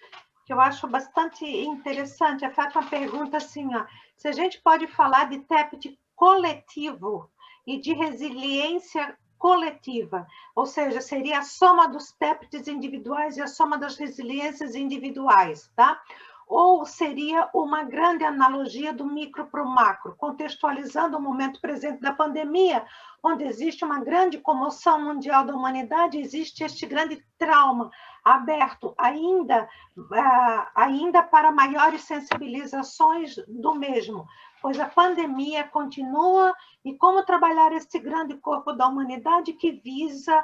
que eu acho bastante interessante. A Fátima pergunta assim, ó, se a gente pode falar de TEPT coletivo e de resiliência coletiva, ou seja, seria a soma dos TEPTs individuais e a soma das resiliências individuais, tá? Ou seria uma grande analogia do micro para o macro, contextualizando o momento presente da pandemia, onde existe uma grande comoção mundial da humanidade, existe este grande trauma aberto ainda para maiores sensibilizações do mesmo, pois a pandemia continua, e como trabalhar esse grande corpo da humanidade que visa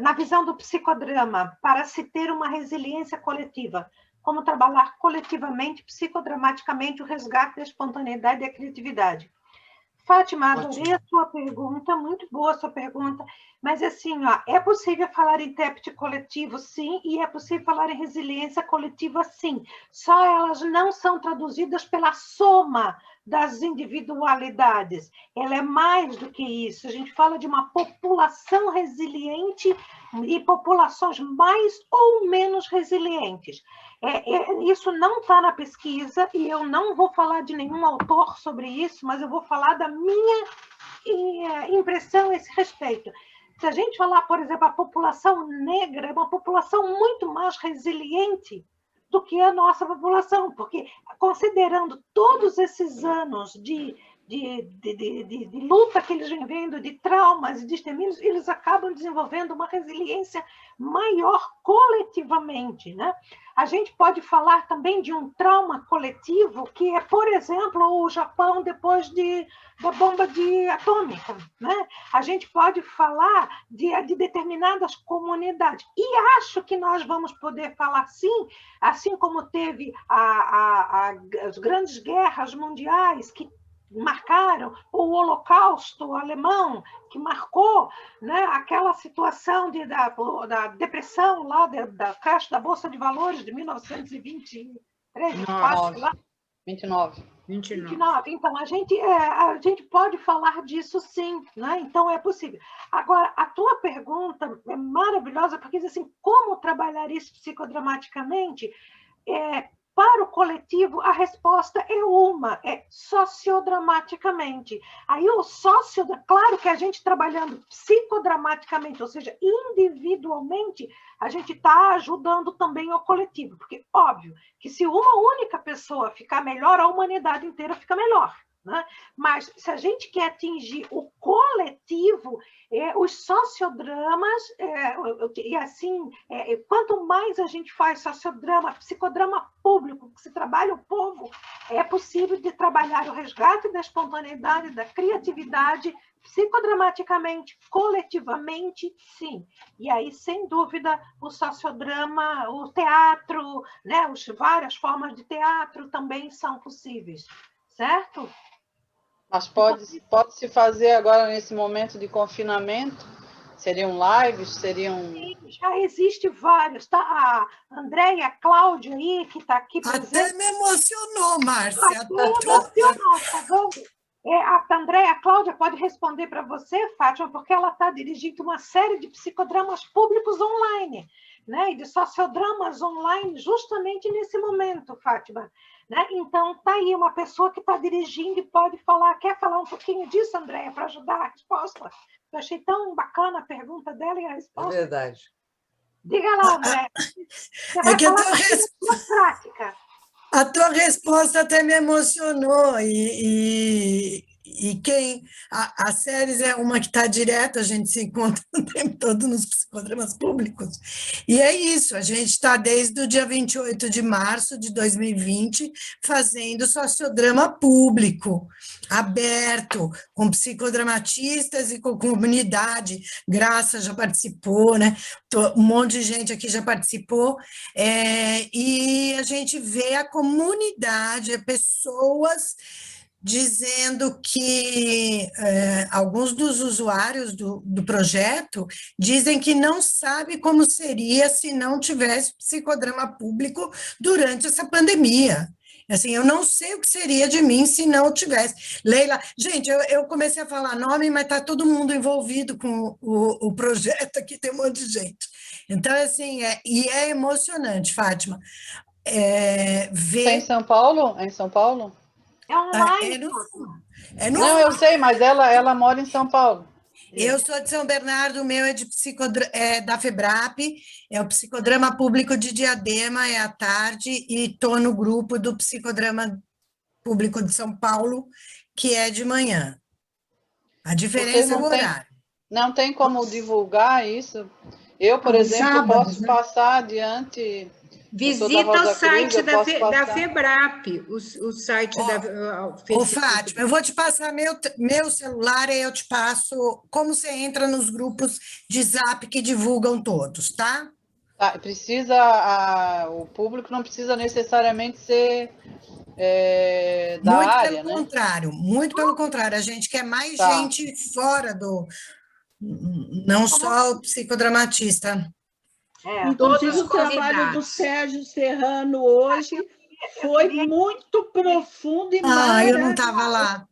na visão do psicodrama, para se ter uma resiliência coletiva, como trabalhar coletivamente, psicodramaticamente, o resgate da espontaneidade e da criatividade. Fátima, adorei a sua pergunta, muito boa a sua pergunta, mas assim, ó, é possível falar em intérprete coletivo, sim, e é possível falar em resiliência coletiva, sim, só elas não são traduzidas pela soma das individualidades, ela é mais do que isso, a gente fala de uma população resiliente e populações mais ou menos resilientes. Isso não está na pesquisa, e eu não vou falar de nenhum autor sobre isso, mas eu vou falar da minha impressão a esse respeito. Se a gente falar, por exemplo, a população negra é uma população muito mais resiliente do que a nossa população, porque considerando todos esses anos de luta que eles vêm vendo, de traumas e de extermínios, eles acabam desenvolvendo uma resiliência maior coletivamente, né? A gente pode falar também de um trauma coletivo, que é, por exemplo, o Japão depois da bomba atômica, né? A gente pode falar de determinadas comunidades. E acho que nós vamos poder falar, sim, assim como teve as grandes guerras mundiais que marcaram, o Holocausto alemão, que marcou, né, aquela situação da depressão lá, da caixa da Bolsa de Valores de 1923, 24, lá. 29. Então, a gente pode falar disso, sim, né? Então, é possível. Agora, a tua pergunta é maravilhosa, porque diz assim, como trabalhar isso psicodramaticamente? Para o coletivo, a resposta é sociodramaticamente. Aí claro que a gente trabalhando psicodramaticamente, ou seja, individualmente, a gente está ajudando também o coletivo, porque, óbvio, que se uma única pessoa ficar melhor, a humanidade inteira fica melhor, né? Mas se a gente quer atingir o coletivo, os sociodramas, e assim, quanto mais a gente faz sociodrama, psicodrama público, que se trabalha o povo, é possível de trabalhar o resgate da espontaneidade, da criatividade, psicodramaticamente, coletivamente, sim. E aí, sem dúvida, o sociodrama, o teatro, né, várias formas de teatro também são possíveis, certo? Mas pode-se fazer agora, nesse momento de confinamento? Seriam lives? Sim, já existe vários, tá? A Andréia e a Cláudia aí, que está aqui presente. Até me emocionou, Márcia. Até me emocionou, tá vendo? A Andréia e a Cláudia pode responder para você, Fátima, porque ela está dirigindo uma série de psicodramas públicos online, né? E de sociodramas online justamente nesse momento, Fátima. Né? Então, está aí uma pessoa que está dirigindo e pode falar. Quer falar um pouquinho disso, Andréia, para ajudar a resposta? Eu achei tão bacana a pergunta dela e a resposta. É verdade. Diga lá, Andréia. Você vai falar prática. A tua resposta até me emocionou. E quem... As séries é uma que está direto, a gente se encontra o tempo todo nos psicodramas públicos. E é isso, a gente está desde o dia 28 de março de 2020 fazendo sociodrama público, aberto, com psicodramatistas e com comunidade. Graça já participou, né? Um monte de gente aqui já participou. E a gente vê a comunidade, pessoas dizendo que alguns dos usuários do projeto dizem que não sabe como seria se não tivesse psicodrama público durante essa pandemia. Assim, eu não sei o que seria de mim se não tivesse. Leila, gente, eu comecei a falar nome, mas está todo mundo envolvido com o projeto aqui, tem um monte de gente. Então, assim, é emocionante, Fátima. Ver... Tá em São Paulo? É em São Paulo? É online. Não, eu sei, mas ela mora em São Paulo. Eu sou de São Bernardo, o meu é da FEBRAP, é o Psicodrama Público de Diadema, é à tarde, e estou no grupo do Psicodrama Público de São Paulo, que é de manhã. A diferença é o horário. Não tem como divulgar isso? Eu, por exemplo, posso passar adiante Visita o site da FEBRAP, o site da... Ô, Fátima, eu vou te passar meu celular e eu te passo como você entra nos grupos de Zap que divulgam todos, tá? Tá, o público não precisa necessariamente ser da muito área, pelo né? contrário, muito pelo contrário, a gente quer mais gente fora do... Não só o psicodramatista. Inclusive, o trabalho do Sérgio Serrano hoje foi muito profundo e maravilhoso. Eu não estava lá.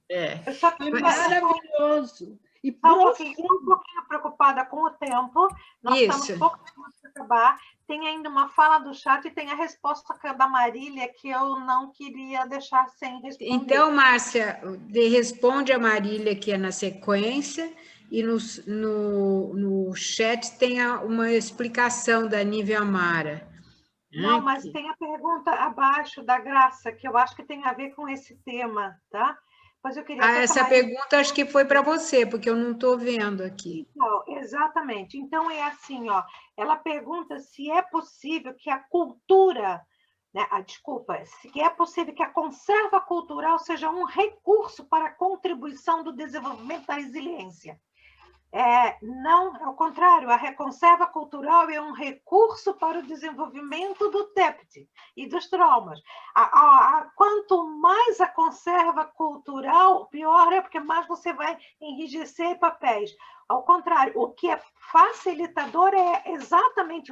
Foi maravilhoso. E profundo. Um pouquinho preocupada com o tempo. Nós estamos pouco tempo para acabar. Tem ainda uma fala do chat e tem a resposta da Marília que eu não queria deixar sem responder. Então, Márcia, responde a Marília que é na sequência. E no chat tem uma explicação da Nívia Amara. Não, mas tem a pergunta abaixo da Graça, que eu acho que tem a ver com esse tema, tá? Mas eu queria essa pergunta acho que foi para você, porque eu não estou vendo aqui. Então, exatamente. Então, é assim, ó, ela pergunta se é possível que a cultura... Né? Se é possível que a conserva cultural seja um recurso para a contribuição do desenvolvimento da resiliência. Não, ao contrário, a conserva cultural é um recurso para o desenvolvimento do TEPT e dos traumas. Quanto mais a conserva cultural, pior é, porque mais você vai enrijecer papéis. Ao contrário, o que é facilitador é exatamente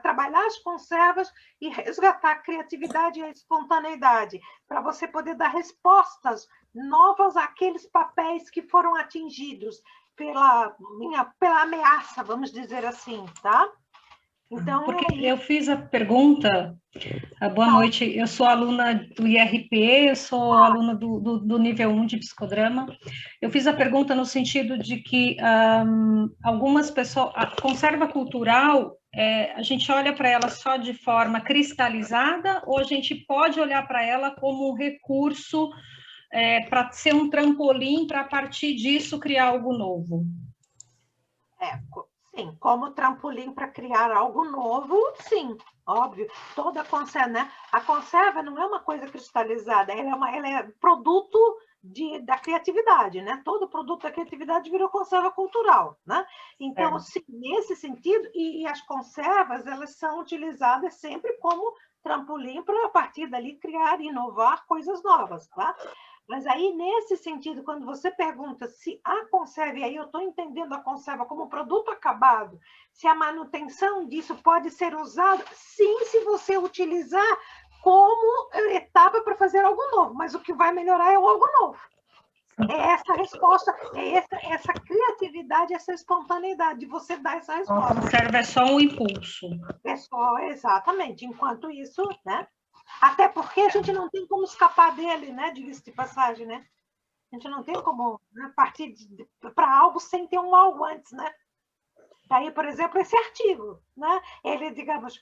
trabalhar as conservas e resgatar a criatividade e a espontaneidade, para você poder dar respostas novas àqueles papéis que foram atingidos pela ameaça, vamos dizer assim, tá? Então, porque eu fiz a pergunta, boa noite, eu sou aluna do IRP, eu sou aluna do nível 1 de psicodrama. Eu fiz a pergunta no sentido de que algumas pessoas, a conserva cultural, a gente olha para ela só de forma cristalizada, ou a gente pode olhar para ela como um recurso para ser um trampolim para, a partir disso, criar algo novo? Sim, como trampolim para criar algo novo, sim, óbvio. Toda conserva, né? A conserva não é uma coisa cristalizada, ela é produto da criatividade, né? Todo produto da criatividade virou conserva cultural, né? Então, sim, nesse sentido, e as conservas, elas são utilizadas sempre como trampolim para, a partir dali, criar e inovar coisas novas, tá? Mas aí, nesse sentido, quando você pergunta se a conserva, e aí eu estou entendendo a conserva como produto acabado, se a manutenção disso pode ser usada, sim, se você utilizar como etapa para fazer algo novo, mas o que vai melhorar é o algo novo. É essa resposta, essa criatividade, essa espontaneidade de você dar essa resposta. A conserva é só um impulso. Exatamente. Enquanto isso, né? Até porque a gente não tem como escapar dele, né? Diga-se de passagem, né? A gente não tem como, né, partir para algo sem ter um algo antes, né? Aí, por exemplo, esse artigo, né? Ele, digamos,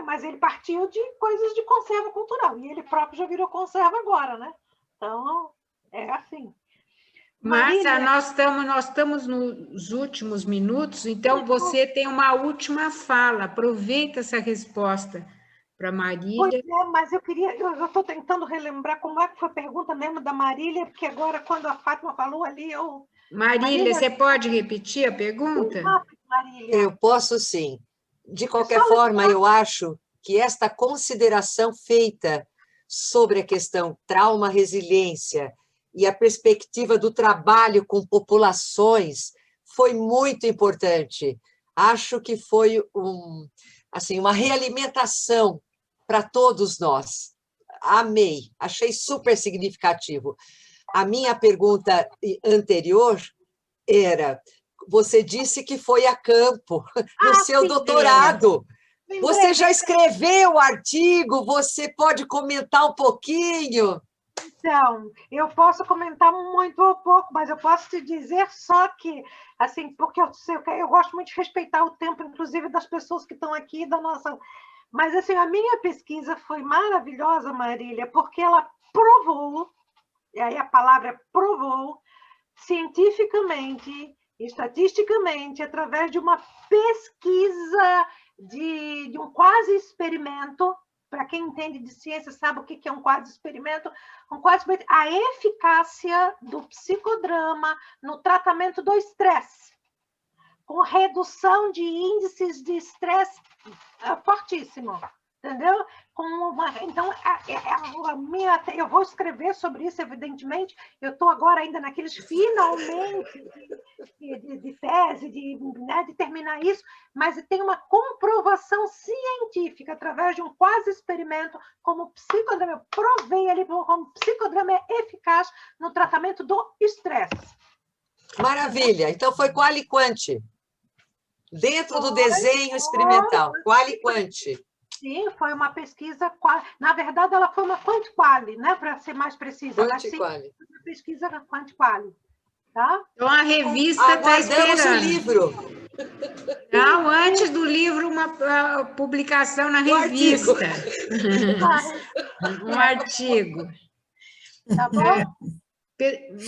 mas ele partiu de coisas de conserva cultural, e ele próprio já virou conserva agora, né? Então, é assim. Márcia, nós estamos nos últimos minutos, então você tem uma última fala, aproveita essa resposta para Marília. Pois mas eu estou tentando relembrar como é que foi a pergunta mesmo da Marília, porque agora, quando a Fátima falou ali, Marília, você pode repetir a pergunta? Marília. Eu posso sim. De qualquer forma, eu acho que esta consideração feita sobre a questão trauma-resiliência e a perspectiva do trabalho com populações foi muito importante. Acho que foi uma realimentação para todos nós. Amei, achei super significativo. A minha pergunta anterior era, você disse que foi a campo no seu doutorado. Você já escreveu o artigo? Você pode comentar um pouquinho? Então, eu posso comentar muito ou pouco, mas eu posso te dizer só que, assim, porque eu gosto muito de respeitar o tempo, inclusive, das pessoas que estão aqui, da nossa... Mas, assim, a minha pesquisa foi maravilhosa, Marília, porque ela provou, e aí a palavra é provou, cientificamente, estatisticamente, através de uma pesquisa de um quase experimento. Para quem entende de ciência sabe o que é um quase experimento. A eficácia do psicodrama no tratamento do estresse, com redução de índices de estresse fortíssimo. Entendeu? Então, eu vou escrever sobre isso, evidentemente. Eu estou agora ainda naqueles finalmente de tese, de terminar isso, mas tem uma comprovação científica através de um quase experimento, como o psicodrama. Eu provei ali como o psicodrama é eficaz no tratamento do estresse. Maravilha! Então, foi quali quanti. Dentro do desenho experimental, quali quanti. Sim, foi uma pesquisa, na verdade, ela foi uma quanti-quali, né, para ser mais precisa. Quanti-quali. Uma pesquisa quanti-quali, tá? Então, a revista está esperando. O livro. Não, antes do livro, uma publicação na revista. Um artigo. Tá bom?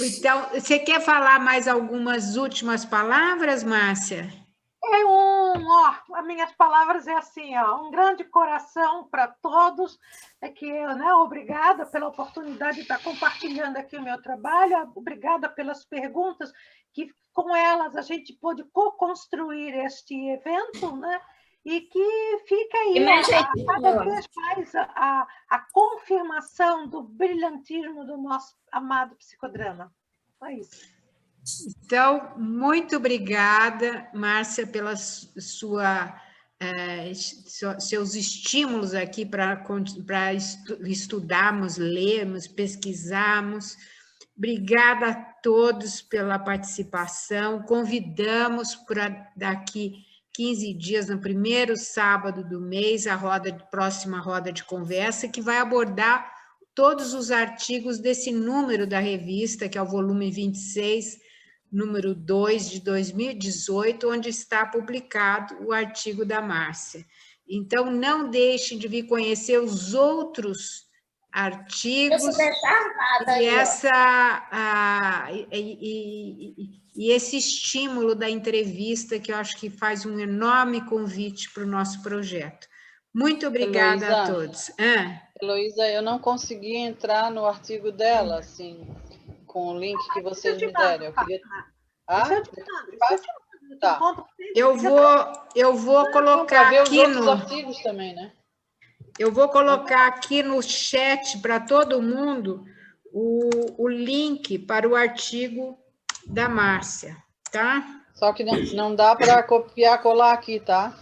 Então, você quer falar mais algumas últimas palavras, Márcia? As minhas palavras é assim, um grande coração para todos, obrigada pela oportunidade de estar compartilhando aqui o meu trabalho, obrigada pelas perguntas, que com elas a gente pôde co-construir este evento, né? E que fica aí cada vez mais a confirmação do brilhantismo do nosso amado psicodrama. É isso. Então, muito obrigada, Márcia, pela seus estímulos aqui para estudarmos, lermos, pesquisarmos. Obrigada a todos pela participação. Convidamos para daqui 15 dias, no primeiro sábado do mês, a próxima roda de conversa, que vai abordar todos os artigos desse número da revista, que é o volume 26, número 2 de 2018, onde está publicado o artigo da Márcia. Então, não deixem de vir conhecer os outros artigos e esse estímulo da entrevista, que eu acho que faz um enorme convite para o nosso projeto. Muito obrigada a todos. Heloísa, eu não consegui entrar no artigo dela, assim, com o link que vocês me deram. Eu queria... Tá. Eu vou colocar aqui no... artigos também, né? Eu vou colocar aqui no chat para todo mundo o link para o artigo da Márcia, tá? Só que não dá para copiar, colar aqui, tá?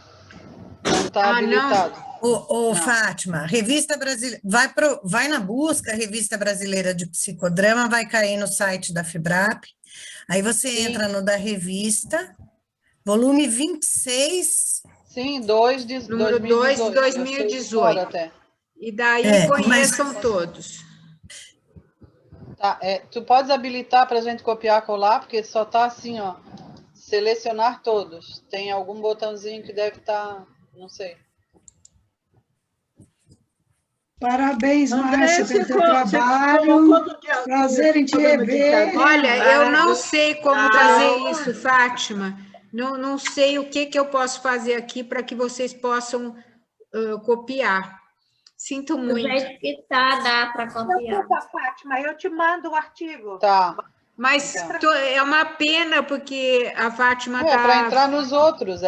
Não está habilitado. Fátima, Revista Brasileira, vai na busca, Revista Brasileira de Psicodrama, vai cair no site da FIBRAP, aí você entra no da revista, volume 26... Sim, número 2 de 2018. Até. E daí conheçam todos. Tá, tu podes habilitar para a gente copiar, colar, porque só está assim, selecionar todos. Tem algum botãozinho que deve estar, não sei. Parabéns, Márcia, pelo teu trabalho. Prazer em te rever. Olha, eu não sei como fazer isso, Fátima. Não sei o que eu posso fazer aqui para que vocês possam copiar. Sinto muito. Do jeito que dá para copiar. Fátima, eu te mando o artigo. Tá. Mas é uma pena, porque a Fátima está... É para entrar nos outros,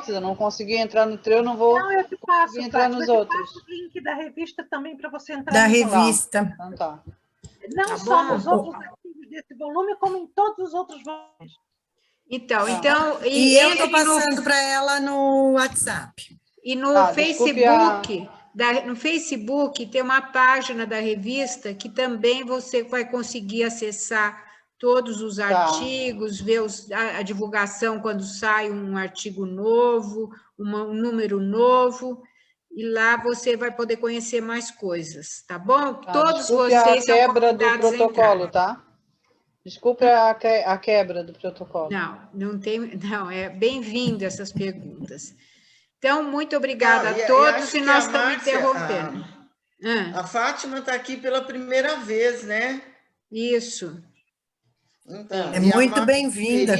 Eu não consegui entrar no teu, não vou eu te passo, entrar nos outros. Eu te passo o link da revista também para você entrar da revista. Então tá. Não só nos outros artigos desse volume, como em todos os outros volumes. Então... E eu estou passando para ela no WhatsApp. E no Facebook... No Facebook tem uma página da revista que também você vai conseguir acessar todos os artigos, ver a divulgação quando sai um artigo novo, um número novo, e lá você vai poder conhecer mais coisas, tá bom? Todos vocês são convidados a entrar. Desculpe a quebra do protocolo, tá? Desculpe a quebra do protocolo. Não, é bem-vindo essas perguntas. Então, muito obrigada a todos e nós estamos interrompendo. A Fátima está aqui pela primeira vez, né? Isso. Então, é muito bem-vinda.